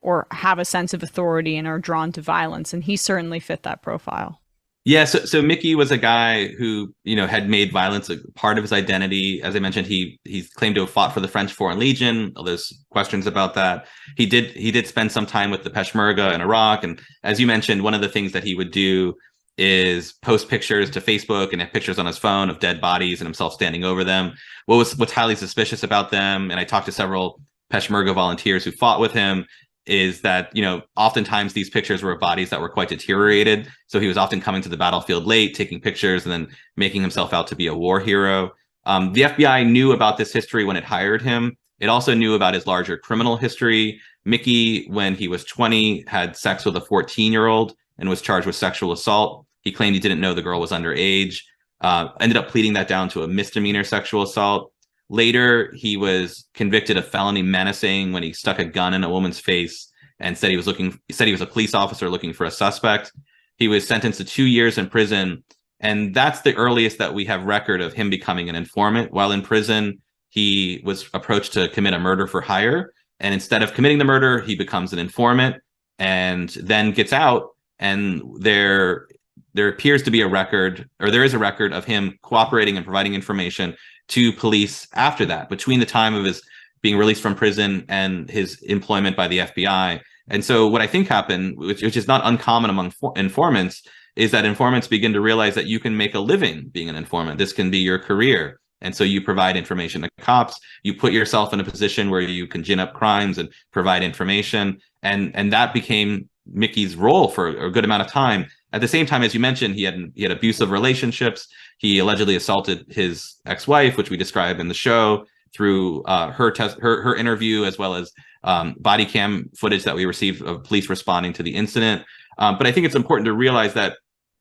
or have a sense of authority and are drawn to violence, and he certainly fit that profile. Yeah, so Mickey was a guy who, had made violence a part of his identity. As I mentioned, he claimed to have fought for the French Foreign Legion. There's questions about that. He did spend some time with the Peshmerga in Iraq. And as you mentioned, one of the things that he would do is post pictures to Facebook and have pictures on his phone of dead bodies and himself standing over them. What's highly suspicious about them, and I talked to several Peshmerga volunteers who fought with him, is that, oftentimes these pictures were of bodies that were quite deteriorated. So he was often coming to the battlefield late, taking pictures, and then making himself out to be a war hero. The FBI knew about this history when it hired him. It also knew about his larger criminal history. Mickey, when he was 20, had sex with a 14-year-old and was charged with sexual assault. He claimed he didn't know the girl was underage. Ended up pleading that down to a misdemeanor sexual assault. Later, he was convicted of felony menacing when he stuck a gun in a woman's face and said he was a police officer looking for a suspect. He was sentenced to 2 years in prison, and that's the earliest that we have record of him becoming an informant. While in prison, he was approached to commit a murder for hire, and instead of committing the murder, he becomes an informant and then gets out, and there appears to be a record, or there is a record of him cooperating and providing information to police after that, between the time of his being released from prison and his employment by the FBI. And so what I think happened, which is not uncommon among informants, is that informants begin to realize that you can make a living being an informant. This can be your career. And so you provide information to cops, you put yourself in a position where you can gin up crimes and provide information. And that became Mickey's role for a good amount of time. At the same time, as you mentioned, he had abusive relationships. He allegedly assaulted his ex-wife, which we describe in the show, through her interview, as well as body cam footage that we received of police responding to the incident. But I think it's important to realize that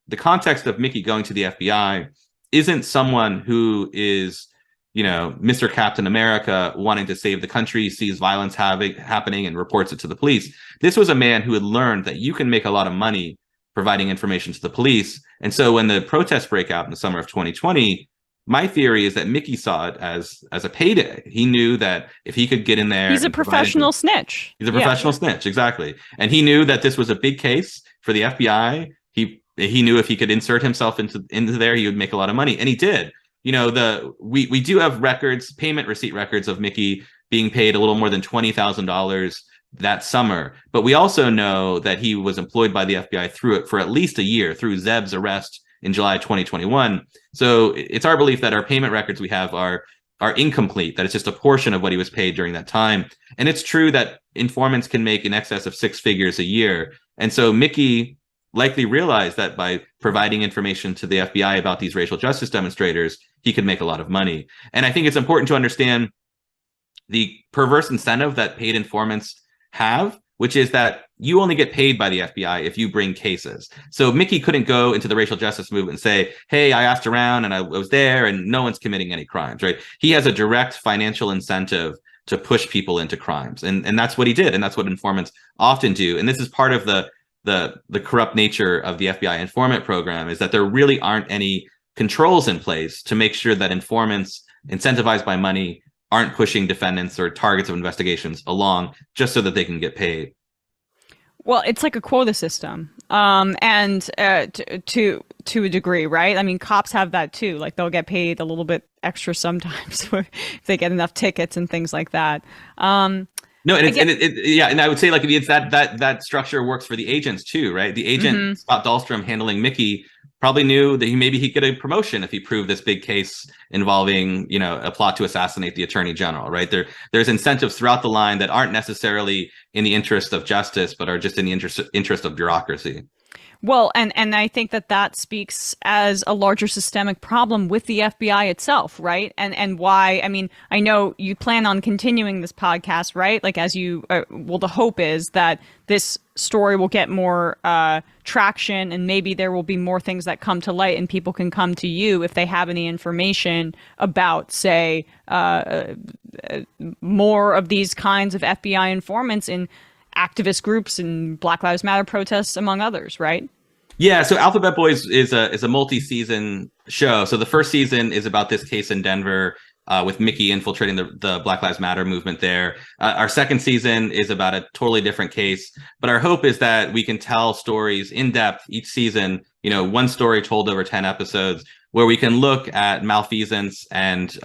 the context of Mickey going to the FBI isn't someone who is, Mr. Captain America wanting to save the country, sees violence happening and reports it to the police. This was a man who had learned that you can make a lot of money providing information to the police. And so when the protests break out in the summer of 2020, my theory is that Mickey saw it as a payday. He knew that if he could get in there, he's a professional snitch. He's a professional snitch, exactly. And he knew that this was a big case for the FBI. He knew if he could insert himself into there, he would make a lot of money, and he did. We do have records, payment receipt records of Mickey being paid a little more than $20,000 that summer. But we also know that he was employed by the FBI for at least a year, through Zeb's arrest in July 2021. So it's our belief that our payment records we have are incomplete, that it's just a portion of what he was paid during that time. And it's true that informants can make in excess of 6 figures a year. And so Mickey likely realized that by providing information to the FBI about these racial justice demonstrators, he could make a lot of money. And I think it's important to understand the perverse incentive that paid informants have, which is that you only get paid by the FBI if you bring cases. So Mickey couldn't go into the racial justice movement and say, hey, I asked around and I was there and no one's committing any crimes, right? He has a direct financial incentive to push people into crimes. And that's what he did. And that's what informants often do. And this is part of the corrupt nature of the FBI informant program, is that there really aren't any controls in place to make sure that informants incentivized by money aren't pushing defendants or targets of investigations along just so that they can get paid. Well, it's like a quota system, and to a degree, right? I mean, cops have that too. Like, they'll get paid a little bit extra sometimes if they get enough tickets and things like that. No, and I would say, like, it's that structure works for the agents too, right? The agent Scott Dahlstrom handling Mickey probably knew that maybe he'd get a promotion if he proved this big case involving, a plot to assassinate the attorney general, right? There's incentives throughout the line that aren't necessarily in the interest of justice, but are just in the interest of bureaucracy. Well, and I think that speaks as a larger systemic problem with the FBI itself, right? And why, I mean, I know you plan on continuing this podcast, right? Like, as you, the hope is that this story will get more traction, and maybe there will be more things that come to light, and people can come to you if they have any information about, say, more of these kinds of FBI informants in activist groups and Black Lives Matter protests, among others, right? Yeah, so Alphabet Boys is a multi-season show. So the first season is about this case in Denver with Mickey infiltrating the Black Lives Matter movement there. Our second season is about a totally different case. But our hope is that we can tell stories in depth each season, one story told over 10 episodes, where we can look at malfeasance and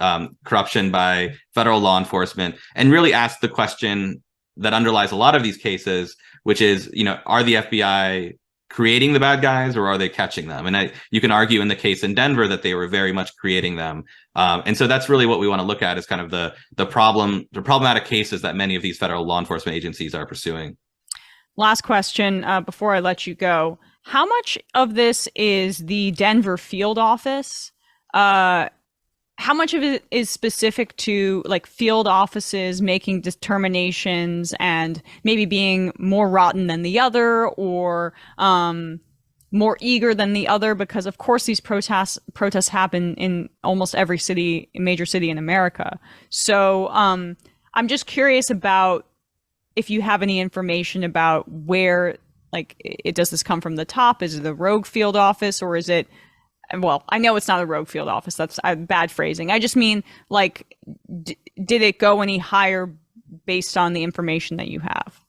corruption by federal law enforcement and really ask the question that underlies a lot of these cases, which is, are the FBI creating the bad guys, or are they catching them? And you can argue in the case in Denver that they were very much creating them. And so that's really what we want to look at, is kind of the problematic cases that many of these federal law enforcement agencies are pursuing. Last question before I let you go. How much of this is the Denver field office? How much of it is specific to like field offices making determinations and maybe being more rotten than the other, or more eager than the other? Because of course these protests happen in almost every major city in America. So I'm just curious about if you have any information about where, like, does this come from the top? Is it the rogue field office, or is it? Well, I know it's not a rogue field office. That's bad phrasing. I just mean, like, did it go any higher based on the information that you have?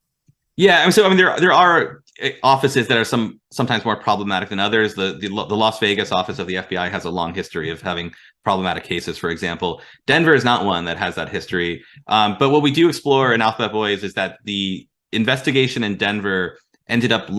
Yeah, so I mean, there are offices that are sometimes more problematic than others. The Las Vegas office of the FBI has a long history of having problematic cases, for example. Denver is not one that has that history. But what we do explore in Alphabet Boys is that the investigation in Denver ended up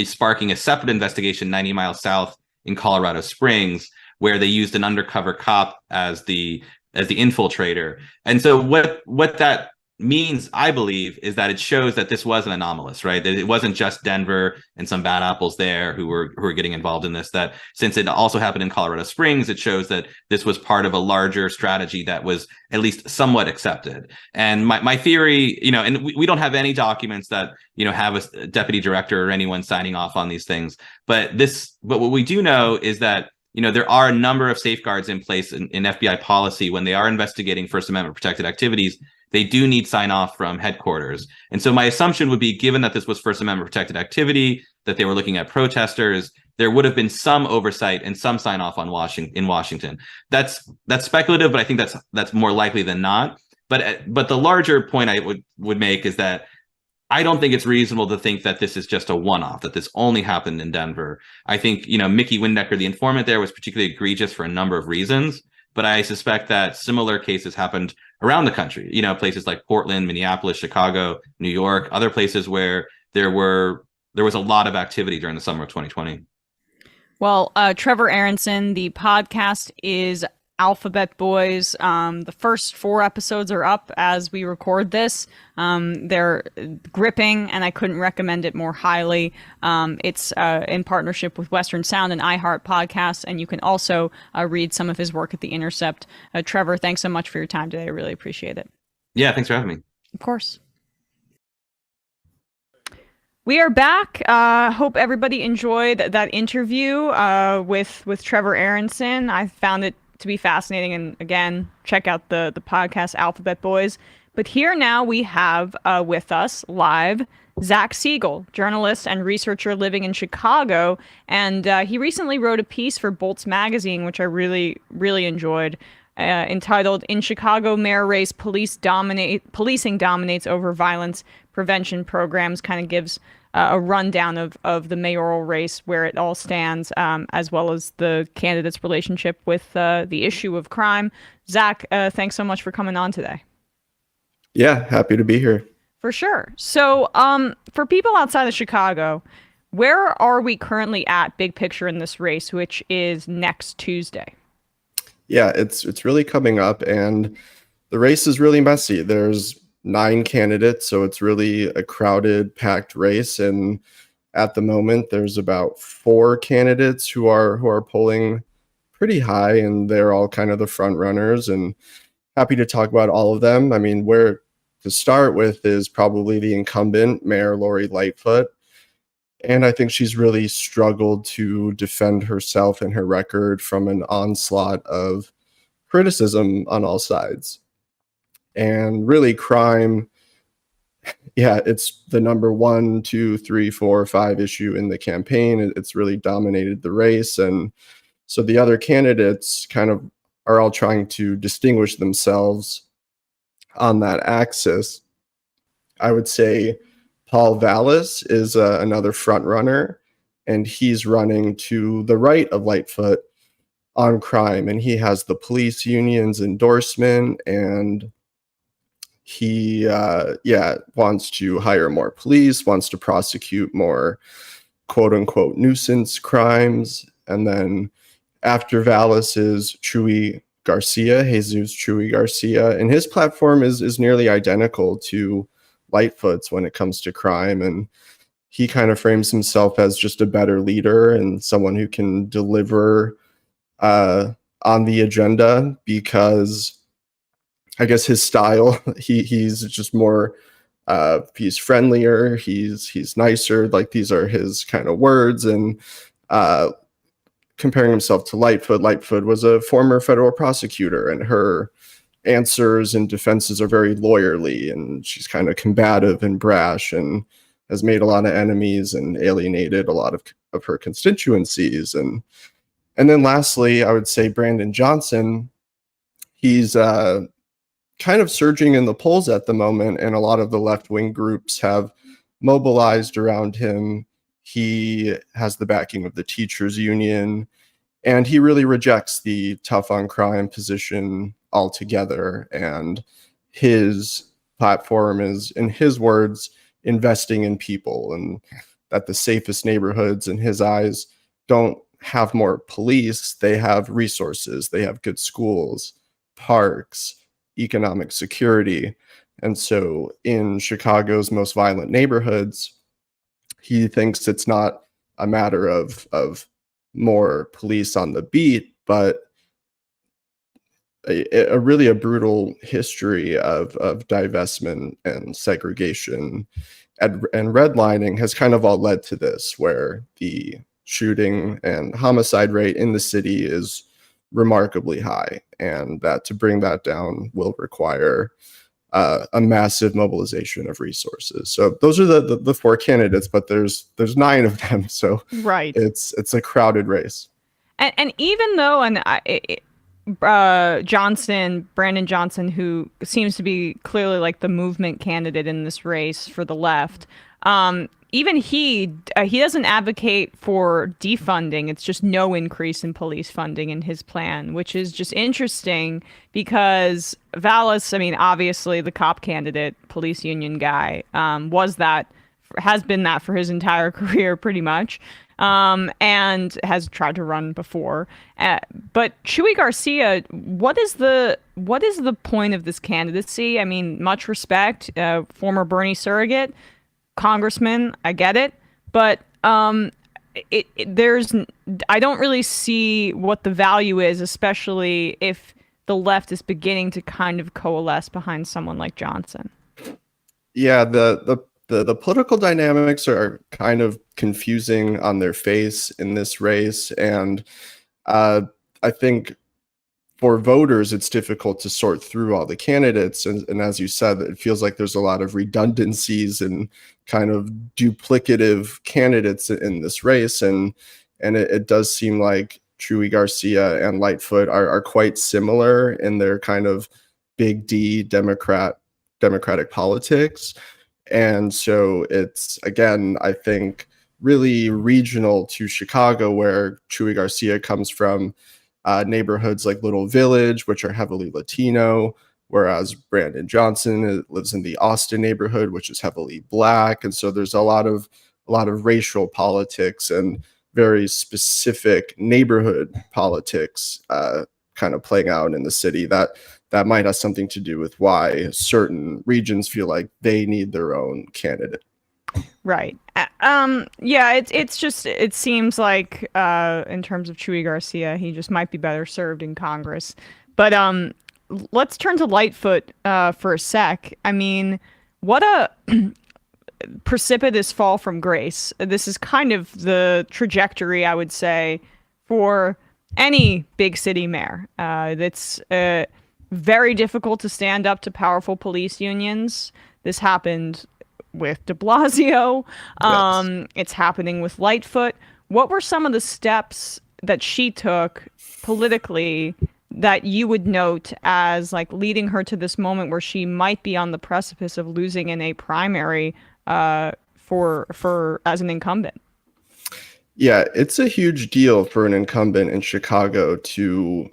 sparking a separate investigation 90 miles south in Colorado Springs, where they used an undercover cop as the infiltrator. And so what that means, I believe, is that it shows that this wasn't anomalous, right? That it wasn't just Denver and some bad apples there who were getting involved in this. That since it also happened in Colorado Springs, it shows that this was part of a larger strategy that was at least somewhat accepted. And my theory, and we don't have any documents that have a deputy director or anyone signing off on these things, but what we do know is that there are a number of safeguards in place in FBI policy when they are investigating First Amendment protected activities. They do need sign off from headquarters. And so my assumption would be, given that this was First Amendment protected activity, that they were looking at protesters, there would have been some oversight and some sign off in Washington. That's speculative, but I think that's more likely than not. But the larger point I would make is that I don't think it's reasonable to think that this is just a one-off, that this only happened in Denver. I think, Mickey Windecker, the informant there, was particularly egregious for a number of reasons, but I suspect that similar cases happened around the country, places like Portland, Minneapolis, Chicago, New York, other places where there was a lot of activity during the summer of 2020. Well, Trevor Aaronson, the podcast is Alphabet Boys. The first 4 episodes are up as we record this. They're gripping, and I couldn't recommend it more highly. It's in partnership with Western Sound and iHeart Podcasts, and you can also read some of his work at the Intercept. Trevor, thanks so much for your time today. I really appreciate it. Yeah, thanks for having me. Of course. We are back. Hope everybody enjoyed that interview with Trevor Aaronson. I found it to be fascinating, and again, check out the podcast Alphabet Boys. But here now we have with us live Zach Siegel, journalist and researcher living in Chicago, and he recently wrote a piece for Bolts magazine, which I really enjoyed, entitled "In Chicago Mayor Race, Policing Dominates Over Violence Prevention Programs." Kind of gives a rundown of the mayoral race, where it all stands, as well as the candidate's relationship with the issue of crime. Zach, thanks so much for coming on today. Yeah, happy to be here. For sure. So for people outside of Chicago, where are we currently at, big picture, in this race, which is next Tuesday? Yeah, it's really coming up, and the race is really messy. There's 9 candidates, so it's really a crowded, packed race. And at the moment, there's about 4 candidates who are polling pretty high, and they're all kind of the front runners. And happy to talk about all of them. I mean, where to start with is probably the incumbent, Mayor Lori Lightfoot. And I think she's really struggled to defend herself and her record from an onslaught of criticism on all sides. And really, crime, yeah, it's the number 1, 2, 3, 4, 5 issue in the campaign. It's really dominated the race. And so the other candidates kind of are all trying to distinguish themselves on that axis. I would say Paul Vallis is another front runner, and he's running to the right of Lightfoot on crime. And he has the police union's endorsement, and he wants to hire more police, wants to prosecute more quote unquote nuisance crimes. And then after Vallis is Jesus Chuy Garcia, and his platform is nearly identical to Lightfoot's when it comes to crime. And he kind of frames himself as just a better leader and someone who can deliver on the agenda, because I guess his style, he's just more, he's friendlier, he's nicer. Like, these are his kind of words. And comparing himself to Lightfoot was a former federal prosecutor, and her answers and defenses are very lawyerly, and she's kind of combative and brash, and has made a lot of enemies and alienated a lot of her constituencies. And then lastly, I would say Brandon Johnson. He's kind of surging in the polls at the moment, and a lot of the left-wing groups have mobilized around him. He has the backing of the teachers union, and he really rejects the tough on crime position altogether. And his platform is, in his words, investing in people, and that the safest neighborhoods in his eyes don't have more police, they have resources, they have good schools, parks, economic security. And so in Chicago's most violent neighborhoods, he thinks it's not a matter of more police on the beat, but a really brutal history of divestment and segregation and redlining has kind of all led to this, where the shooting and homicide rate in the city is remarkably high, and that to bring that down will require a massive mobilization of resources. So those are the four candidates, but there's 9 of them, so right, it's a crowded race. And even though Brandon Johnson, who seems to be clearly like the movement candidate in this race for the left, even he doesn't advocate for defunding. It's just no increase in police funding in his plan, which is just interesting because Vallis, I mean, obviously the cop candidate, police union guy, has been that for his entire career pretty much, and has tried to run before. But Chuy Garcia, what is the point of this candidacy? I mean, much respect, former Bernie surrogate, congressman, I get it, but I don't really see what the value is, especially if the left is beginning to kind of coalesce behind someone like Johnson. Yeah, the political dynamics are kind of confusing on their face in this race, and I think for voters, it's difficult to sort through all the candidates. And as you said, it feels like there's a lot of redundancies and kind of duplicative candidates in this race. And it does seem like Chuy Garcia and Lightfoot are quite similar in their kind of big D democratic politics. And so it's, again, I think, really regional to Chicago, where Chuy Garcia comes from. Neighborhoods like Little Village, which are heavily Latino, whereas Brandon Johnson lives in the Austin neighborhood, which is heavily Black. And so there's a lot of racial politics and very specific neighborhood politics kind of playing out in the city that might have something to do with why certain regions feel like they need their own candidate. Right. Yeah, it seems like in terms of Chuy Garcia, he just might be better served in Congress. But let's turn to Lightfoot for a sec. I mean, what a precipitous fall from grace. This is kind of the trajectory, I would say, for any big city mayor. It's very difficult to stand up to powerful police unions. This happened with de Blasio. Yes. It's happening with Lightfoot. What were some of the steps that she took politically that you would note as like leading her to this moment where she might be on the precipice of losing in a primary for as an incumbent? Yeah, it's a huge deal for an incumbent in Chicago to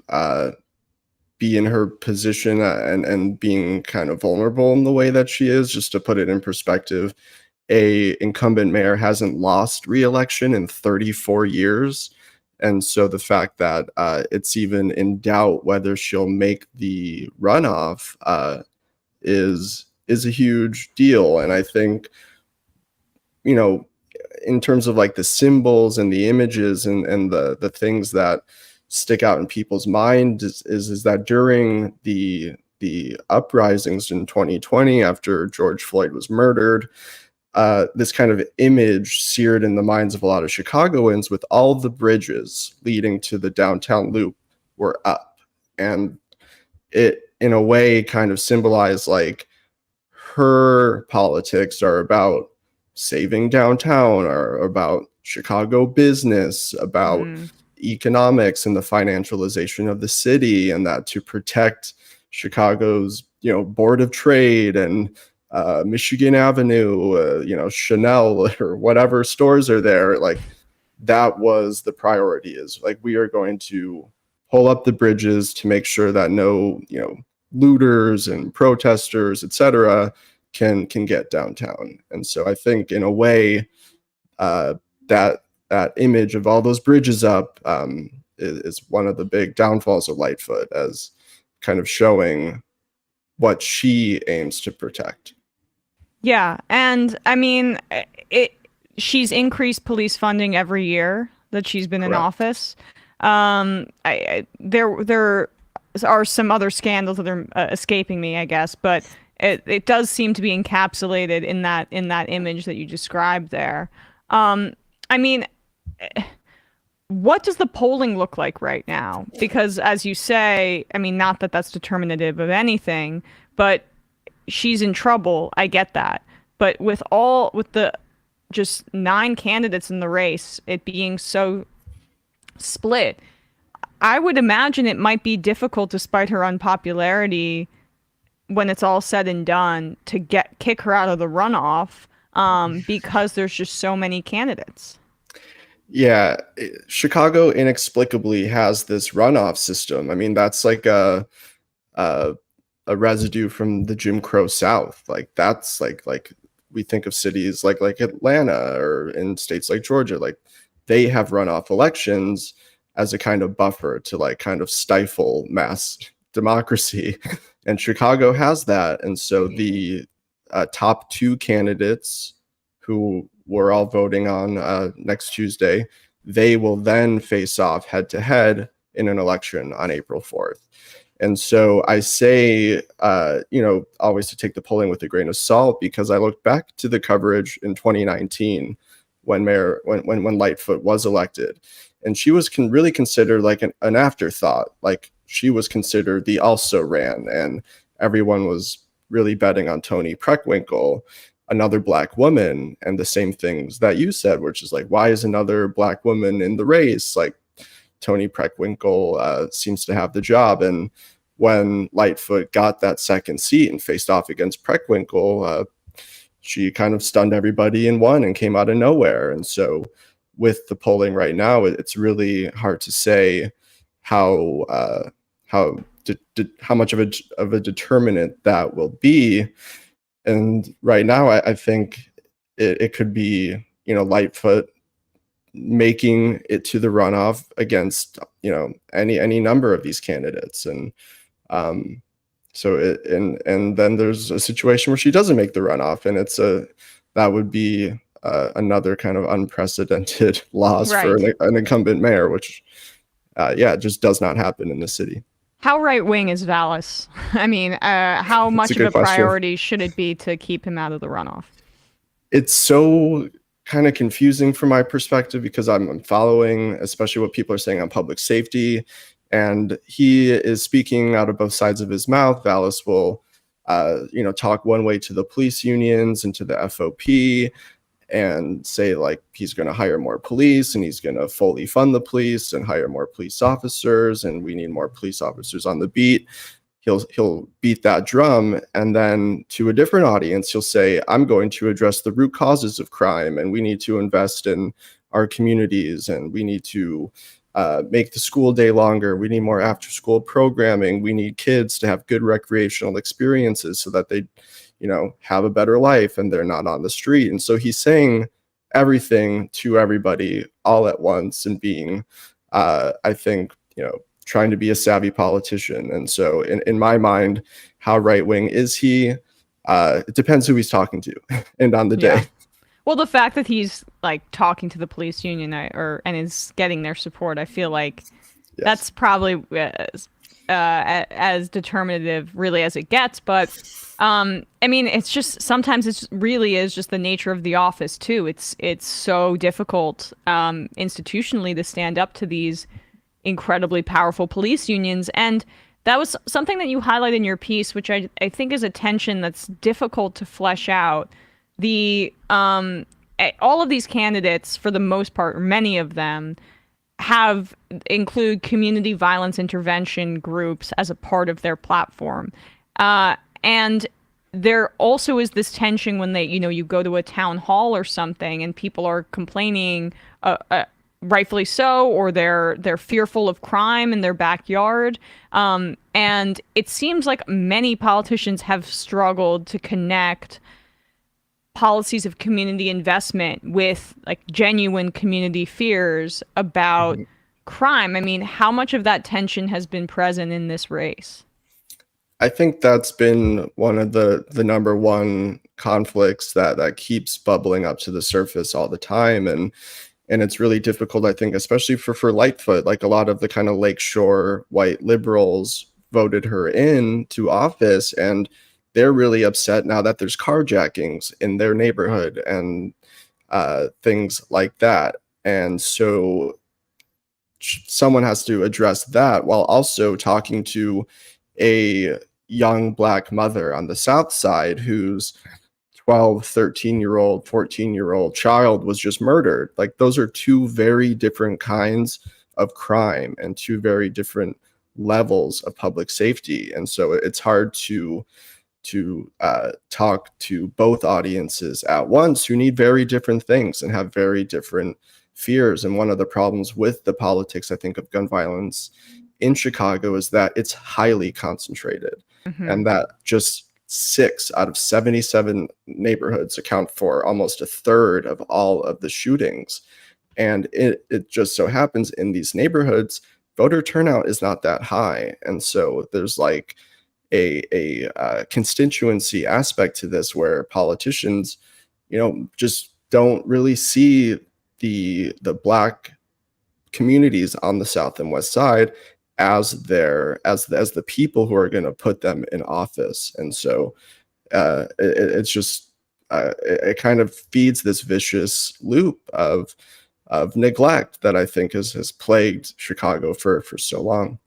be in her position and being kind of vulnerable in the way that she is. Just to put it in perspective, a incumbent mayor hasn't lost re-election in 34 years. And so the fact that it's even in doubt whether she'll make the runoff is a huge deal. And I think, you know, in terms of like the symbols and the images and the things that stick out in people's mind is that during the uprisings in 2020 after George Floyd was murdered, this kind of image seared in the minds of a lot of Chicagoans with all the bridges leading to the downtown loop were up. And it, in a way, kind of symbolized like her politics are about saving downtown, or about Chicago business, about economics and the financialization of the city, and that to protect Chicago's, you know, Board of Trade and Michigan Avenue, you know, Chanel or whatever stores are there, like that was the priority, is like, we are going to pull up the bridges to make sure that no, you know, looters and protesters, etc., can get downtown. And so I think in a way that image of all those bridges up is one of the big downfalls of Lightfoot, as kind of showing what she aims to protect. Yeah, and I mean, she's increased police funding every year that she's been in office. There are some other scandals that are escaping me, I guess, but it does seem to be encapsulated in that image that you described there. I mean, what does the polling look like right now? Because as you say, I mean, not that that's determinative of anything, but she's in trouble. I get that. But with the just 9 candidates in the race, it being so split, I would imagine it might be difficult, despite her unpopularity, when it's all said and done, to kick her out of the runoff, because there's just so many candidaats. Yeah, Chicago inexplicably has this runoff system. I mean, that's like a residue from the Jim Crow South. Like that's like we think of cities like Atlanta, or in states like Georgia, like they have runoff elections as a kind of buffer to like kind of stifle mass democracy. And Chicago has that. And so the top 2 candidates who we're all voting on next Tuesday, they will then face off head to head in an election on April 4th. And so I say, you know, always to take the polling with a grain of salt, because I look back to the coverage in 2019 when Lightfoot was elected, and she was really considered like an afterthought. Like she was considered the also ran, and everyone was really betting on Toni Preckwinkle, another Black woman, and the same things that you said, which is like, why is another Black woman in the race? Like Toni Preckwinkle seems to have the job. And when Lightfoot got that second seat and faced off against Preckwinkle, she kind of stunned everybody and won and came out of nowhere. And so with the polling right now, it's really hard to say how much of a determinant that will be. And right now, I think it could be, you know, Lightfoot making it to the runoff against, you know, any number of these candidates. And and then there's a situation where she doesn't make the runoff, and that would be another kind of unprecedented loss for an incumbent mayor, which just does not happen in the city. How right-wing is Vallis? I mean, how much of a priority should it be to keep him out of the runoff? It's so kind of confusing from my perspective, because I'm following, especially what people are saying on public safety, and he is speaking out of both sides of his mouth. Vallis will, talk one way to the police unions and to the FOP, and say like he's going to hire more police and he's going to fully fund the police and hire more police officers, and we need more police officers on the beat. He'll beat that drum, and then to a different audience he'll say, I'm going to address the root causes of crime, and we need to invest in our communities, and we need to make the school day longer. We need more after school programming. We need kids to have good recreational experiences so that they, have a better life and they're not on the street. And so he's saying everything to everybody all at once and being, I think, trying to be a savvy politician. And so in my mind, how right-wing is he? It depends who he's talking to and on the day. Well, the fact that he's like talking to the police union and is getting their support, I feel like that's probably as determinative really as it gets. But I mean, it's just sometimes it really is just the nature of the office too. It's so difficult institutionally to stand up to these incredibly powerful police unions. And that was something that you highlight in your piece, which I think is a tension that's difficult to flesh out. All of these candidates, for the most part, or many of them, include community violence intervention groups as a part of their platform. And there also is this tension when you go to a town hall or something and people are complaining, rightfully so, or they're fearful of crime in their backyard. And it seems like many politicians have struggled to connect policies of community investment with like genuine community fears about crime. I mean, how much of that tension has been present in this race? I think that's been one of the number one conflicts that keeps bubbling up to the surface all the time. And it's really difficult, I think, especially for Lightfoot. Like a lot of the kind of Lakeshore white liberals voted her in to office, and they're really upset now that there's carjackings in their neighborhood and things like that. And so someone has to address that while also talking to a young Black mother on the South Side whose 12, 13-year-old, 14-year-old child was just murdered. Like those are two very different kinds of crime and two very different levels of public safety. And so it's hard to talk to both audiences at once who need very different things and have very different fears. And one of the problems with the politics, I think, of gun violence in Chicago is that it's highly concentrated, and that just 6 out of 77 neighborhoods account for almost a third of all of the shootings. And it just so happens in these neighborhoods, voter turnout is not that high. And so there's like a constituency aspect to this where politicians, just don't really see the Black communities on the South and West Side as the people who are going to put them in office. And so it's just it kind of feeds this vicious loop of neglect that I think has plagued Chicago for so long.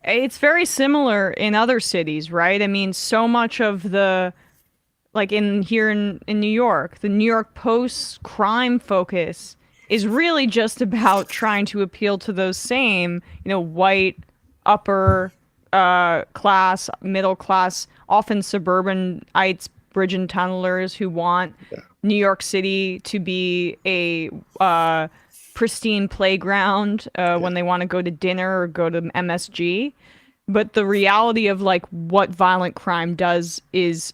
It's very similar in other cities, right? I mean, so much of the, like in New York, the New York Post's crime focus is really just about trying to appeal to those same, white, upper class, middle class, often suburbanites, bridge and tunnelers who want New York City to be a pristine playground when they want to go to dinner or go to MSG. But the reality of like what violent crime does is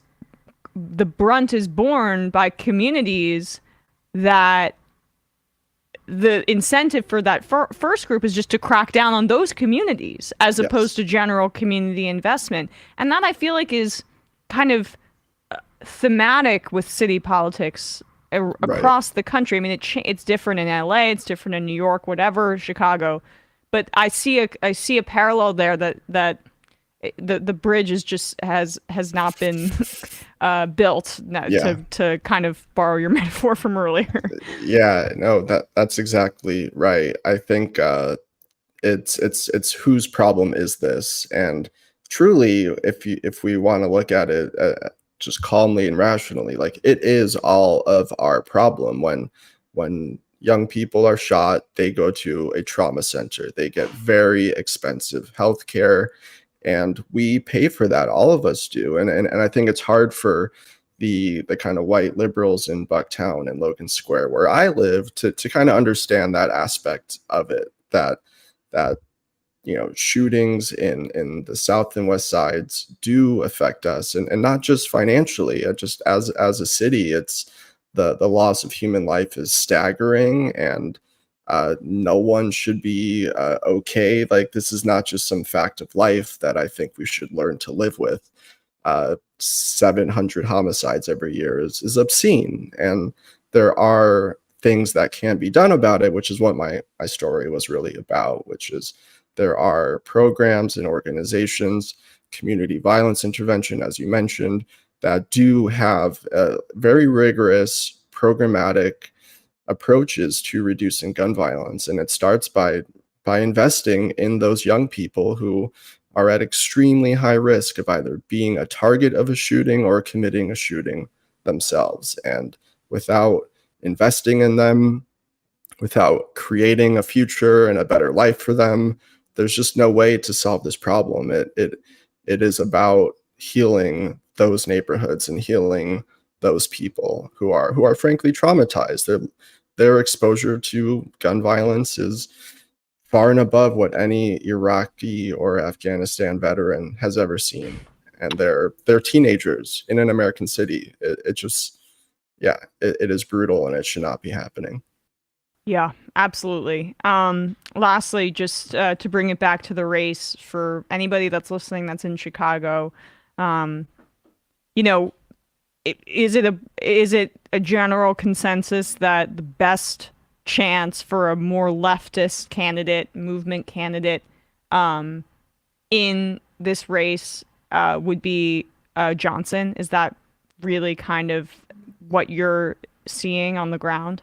the brunt is borne by communities that the incentive for that first group is just to crack down on those communities as opposed to general community investment. And that I feel like is kind of thematic with city politics across the country. I mean, it's different in LA, it's different in New York, whatever, Chicago. But I see a parallel there that the bridge has not been built to kind of borrow your metaphor from earlier. Yeah, no, that's exactly right. I think it's whose problem is this? And truly, if we want to look at it just calmly and rationally, like it is all of our problem. When young people are shot, they go to a trauma center. They get very expensive health care, and we pay for that. All of us do. And I think it's hard for the kind of white liberals in Bucktown and Logan Square, where I live, to kind of understand that aspect of it, that that shootings in the South and West sides do affect us, and not just financially, just as a city. It's the loss of human life is staggering, and no one should be okay. Like, this is not just some fact of life that I think we should learn to live with. 700 homicides every year is obscene, and there are things that can be done about it, which is what my story was really about, which is there are programs and organizations, community violence intervention, as you mentioned, that do have very rigorous programmatic approaches to reducing gun violence. And it starts by investing in those young people who are at extremely high risk of either being a target of a shooting or committing a shooting themselves. And without investing in them, without creating a future and a better life for them, there's just no way to solve this problem. It is about healing those neighborhoods and healing those people who are frankly traumatized. Their exposure to gun violence is far and above what any Iraqi or Afghanistan veteran has ever seen. And they're teenagers in an American city. It is brutal, and it should not be happening. Yeah, absolutely. Lastly, just to bring it back to the race for anybody that's listening that's in Chicago, is it a general consensus that the best chance for a more leftist movement candidate, in this race would be Johnson? Is that really kind of what you're seeing on the ground?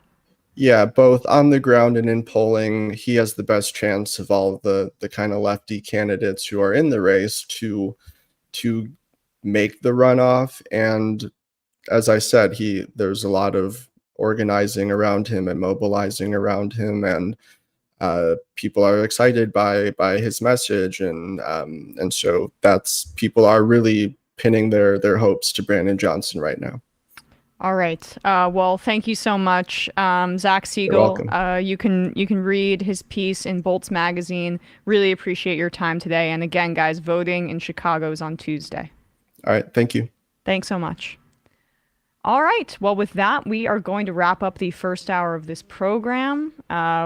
Yeah, both on the ground and in polling, he has the best chance of all of the kind of lefty candidates who are in the race to make the runoff. And as I said, there's a lot of organizing around him and mobilizing around him, and people are excited by his message, and so people are really pinning their hopes to Brandon Johnson right now. All right. Well, thank you so much, Zach Siegel. You can read his piece in Bolts Magazine. Really appreciate your time today. And again, guys, voting in Chicago is on Tuesday. All right. Thank you. Thanks so much. All right. Well, with that, we are going to wrap up the first hour of this program.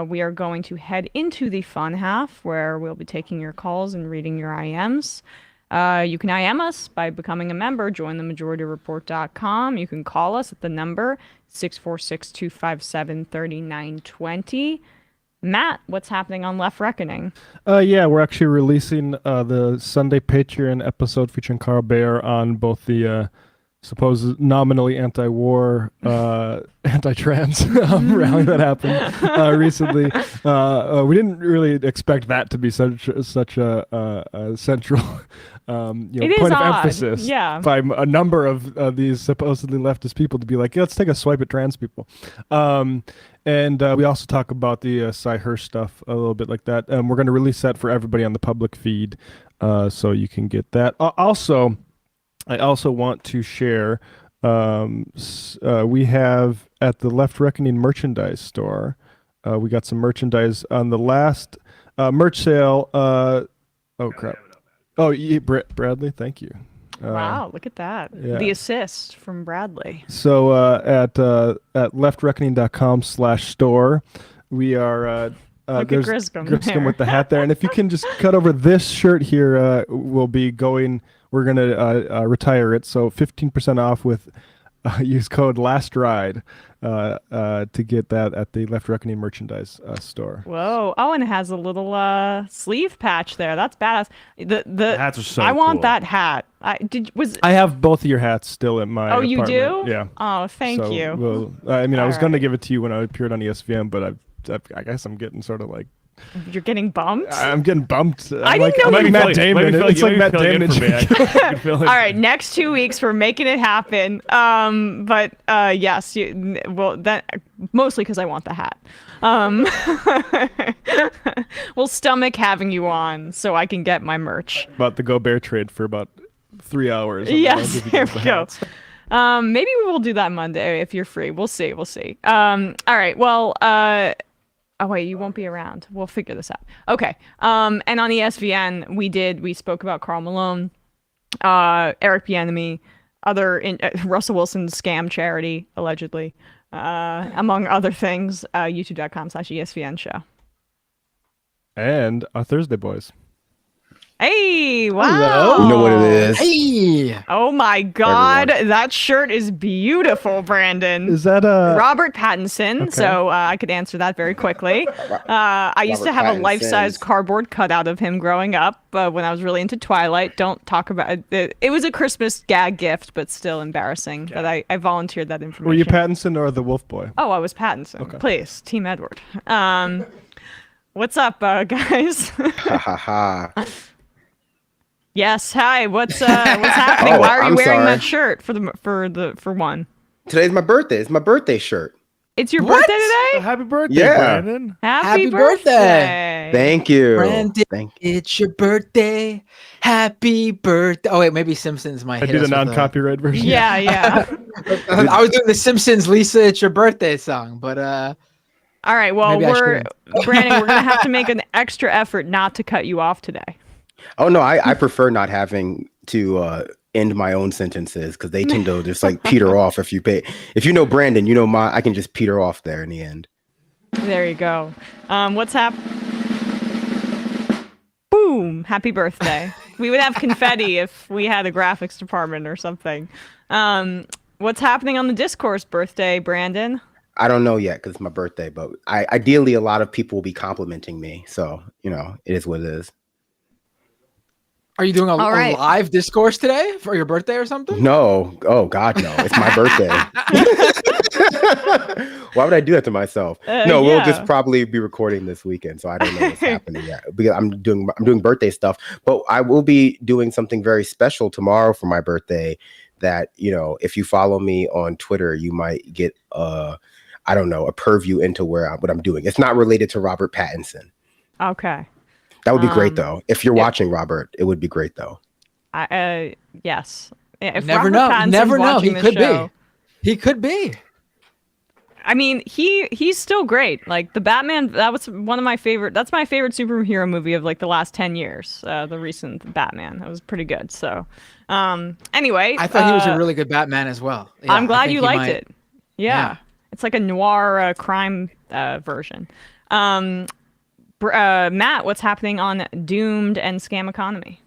We are going to head into the fun half, where we'll be taking your calls and reading your IMs. You can IM us by becoming a member. Join themajorityreport.com. You can call us at the number 646-257-3920. Matt, what's happening on Left Reckoning? Yeah, we're actually releasing the Sunday Patreon episode featuring Carl Bayer on both the supposed nominally anti-war, anti-trans rally that happened recently. We didn't really expect that to be such a central point of emphasis by a number of these supposedly leftist people to be like, yeah, let's take a swipe at trans people. And we also talk about the Cy Hirsch stuff a little bit like that. We're going to release that for everybody on the public feed, so you can get that. I also want to share, we have at the Left Reckoning merchandise store, we got some merchandise on the last merch sale. Oh, crap. Oh, yeah, Bradley, thank you. Wow, look at that. Yeah. The assist from Bradley. So at leftreckoning.com/store, we are... there's Griscom with the hat there. And if you can just cut over this shirt here, we'll be going... We're going to retire it. So 15% off with use code LASTRIDE to get that at the Left Reckoning merchandise store. Whoa. Oh, and it has a little sleeve patch there. That's badass. The hats are so I want cool. that hat. I have both of your hats still in my apartment. You do? Yeah. Oh, thank you. I was going to give it to you when I appeared on ESPN, but I guess I'm getting sort of like... You're getting bumped? I'm getting bumped. I didn't know like Matt Damon. It's like Matt Damon. All right, next 2 weeks we're making it happen. But yes, mostly because I want the hat. We'll stomach having you on so I can get my merch. About the Go Bear trade for about 3 hours. Yes, here we go. Maybe we will do that Monday if you're free. We'll see. All right. Well, Oh wait, you won't be around. We'll figure this out. Okay. And on ESPN, we spoke about Karl Malone, Eric Bieniemy, Russell Wilson's scam charity, allegedly, among other things. YouTube.com/ESPN show. And our Thursday boys. Hey, wow. Hello. You know what it is. Hey. Oh my God, that shirt is beautiful, Brandon. Is that Robert Pattinson? Okay. So I could answer that very quickly. I used to have a life-size cardboard cutout of him growing up when I was really into Twilight. Don't talk about it. It was a Christmas gag gift, but still embarrassing that I volunteered that information. Were you Pattinson or the Wolf Boy? Oh, I was Pattinson. Okay. Please, Team Edward. What's up, guys? Ha ha ha. Yes. Hi. What's happening? Why are you wearing that shirt for one? Today's my birthday. It's my birthday shirt. It's your birthday today? Happy birthday, Brandon. Happy birthday. Thank you. Brandon, it's your birthday. Happy birthday. Oh, wait, maybe Simpsons might I did a non-copyright version. Yeah. I was doing the Simpsons Lisa, it's your birthday song, but all right, well, Brandon, we're going to have to make an extra effort not to cut you off today. Oh, no, I prefer not having to end my own sentences because they tend to just like peter off if you know Brandon, you know I can just peter off there in the end. There you go. What's Boom! Happy birthday. We would have confetti if we had a graphics department or something. What's happening on the discourse birthday, Brandon? I don't know yet because it's my birthday, but ideally a lot of people will be complimenting me. So, it is what it is. Are you doing a live discourse today for your birthday or something? No. Oh, God, no. It's my birthday. Why would I do that to myself? We'll just probably be recording this weekend, so I don't know what's happening yet. Because I'm doing birthday stuff, but I will be doing something very special tomorrow for my birthday that, if you follow me on Twitter, you might get a purview into what I'm doing. It's not related to Robert Pattinson. Okay. That would be great, though. If you're watching, Robert, it would be great, though. Yes. If never Robert know. Pattinson's He could be. He could be. I mean, he's still great. Like the Batman, that was one of my favorite. That's my favorite superhero movie of like the last 10 years. The recent Batman, that was pretty good. So, anyway, I thought he was a really good Batman as well. Yeah, I'm glad you liked it. Yeah, it's like a noir crime version. Matt, what's happening on Doomed and Scam Economy?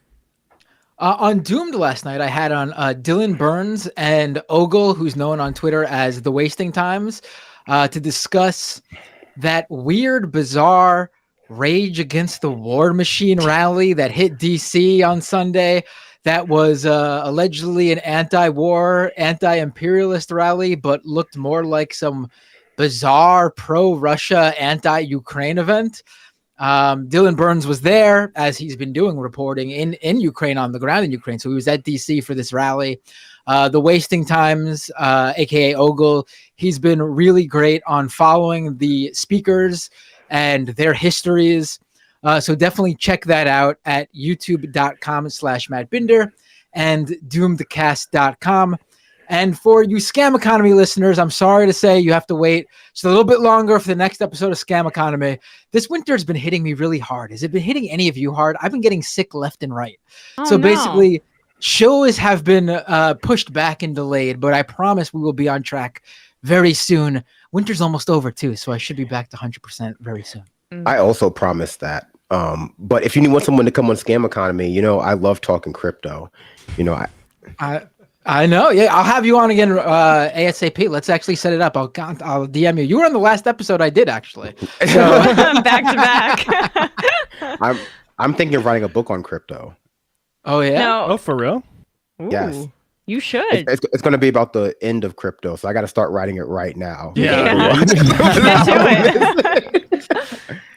On Doomed last night, I had on Dylan Burns and Ogle, who's known on Twitter as The Wasting Times, to discuss that weird, bizarre Rage Against the War Machine rally that hit DC on Sunday. That was allegedly an anti-war, anti-imperialist rally, but looked more like some bizarre pro-Russia, anti-Ukraine event. Dylan Burns was there, as he's been doing reporting in Ukraine, on the ground in Ukraine. So he was at DC for this rally. The Wasting Times, aka Ogle, he's been really great on following the speakers and their histories. So definitely check that out at youtube.com/Matt Binder and doomedcast.com. And for you Scam Economy listeners, I'm sorry to say you have to wait just a little bit longer for the next episode of Scam Economy. This winter's been hitting me really hard. Has it been hitting any of you hard? I've been getting sick left and right. Basically, shows have been pushed back and delayed, but I promise we will be on track very soon. Winter's almost over too, so I should be back to 100% very soon. I also promised that. But if you want someone to come on Scam Economy, I love talking crypto. I know. Yeah, I'll have you on again ASAP. Let's actually set it up. I'll DM you. You were on the last episode I did, actually. So back to back. I'm thinking of writing a book on crypto. Oh yeah. No. Oh, for real? Ooh, yes. You should. It's going to be about the end of crypto, so I got to start writing it right now. Yeah. Get to it.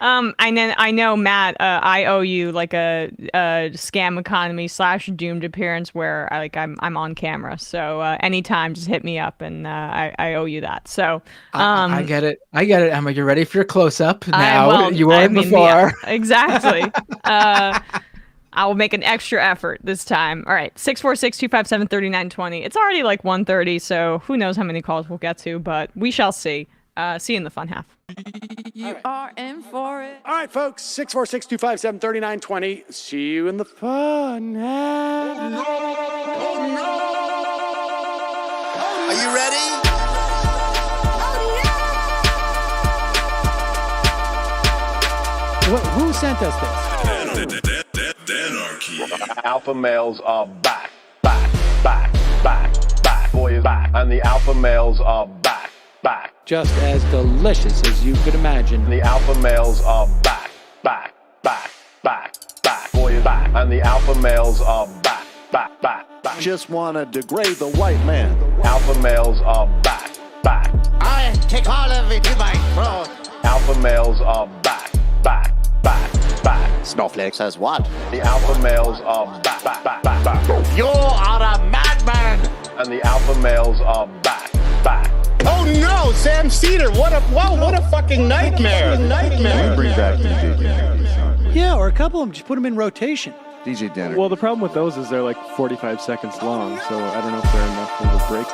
I know, Matt. I owe you like a Scam Economy / Doomed appearance where I'm on camera. So anytime, just hit me up, and I owe you that. So I get it. Emma, you're ready for your close up now. You weren't before. Yeah, exactly. I will make an extra effort this time. All right, 646-257-3920. It's already like 1:30, so who knows how many calls we'll get to, but we shall see. See you in the fun half. You are in for it. All right, folks, 646-257-3920. See you in the fun. Are you ready? Who sent us this? Alpha males are back. Boy is back. And the alpha males are back. Just as delicious as you could imagine. The alpha males are back. Boy is back. And the alpha males are back. Just wanna degrade the white man. Alpha males are back. I take all of it to my throat. Alpha males are back. Snowflake says what? The alpha males are back. You are a madman. And the alpha males are back. Oh no, Sam Seder! What a fucking nightmare! Bring back DJ. Yeah, or a couple of them. Just put them in rotation. DJ Denner. Well, the problem with those is they're like 45 seconds long, so I don't know if they're enough of a break.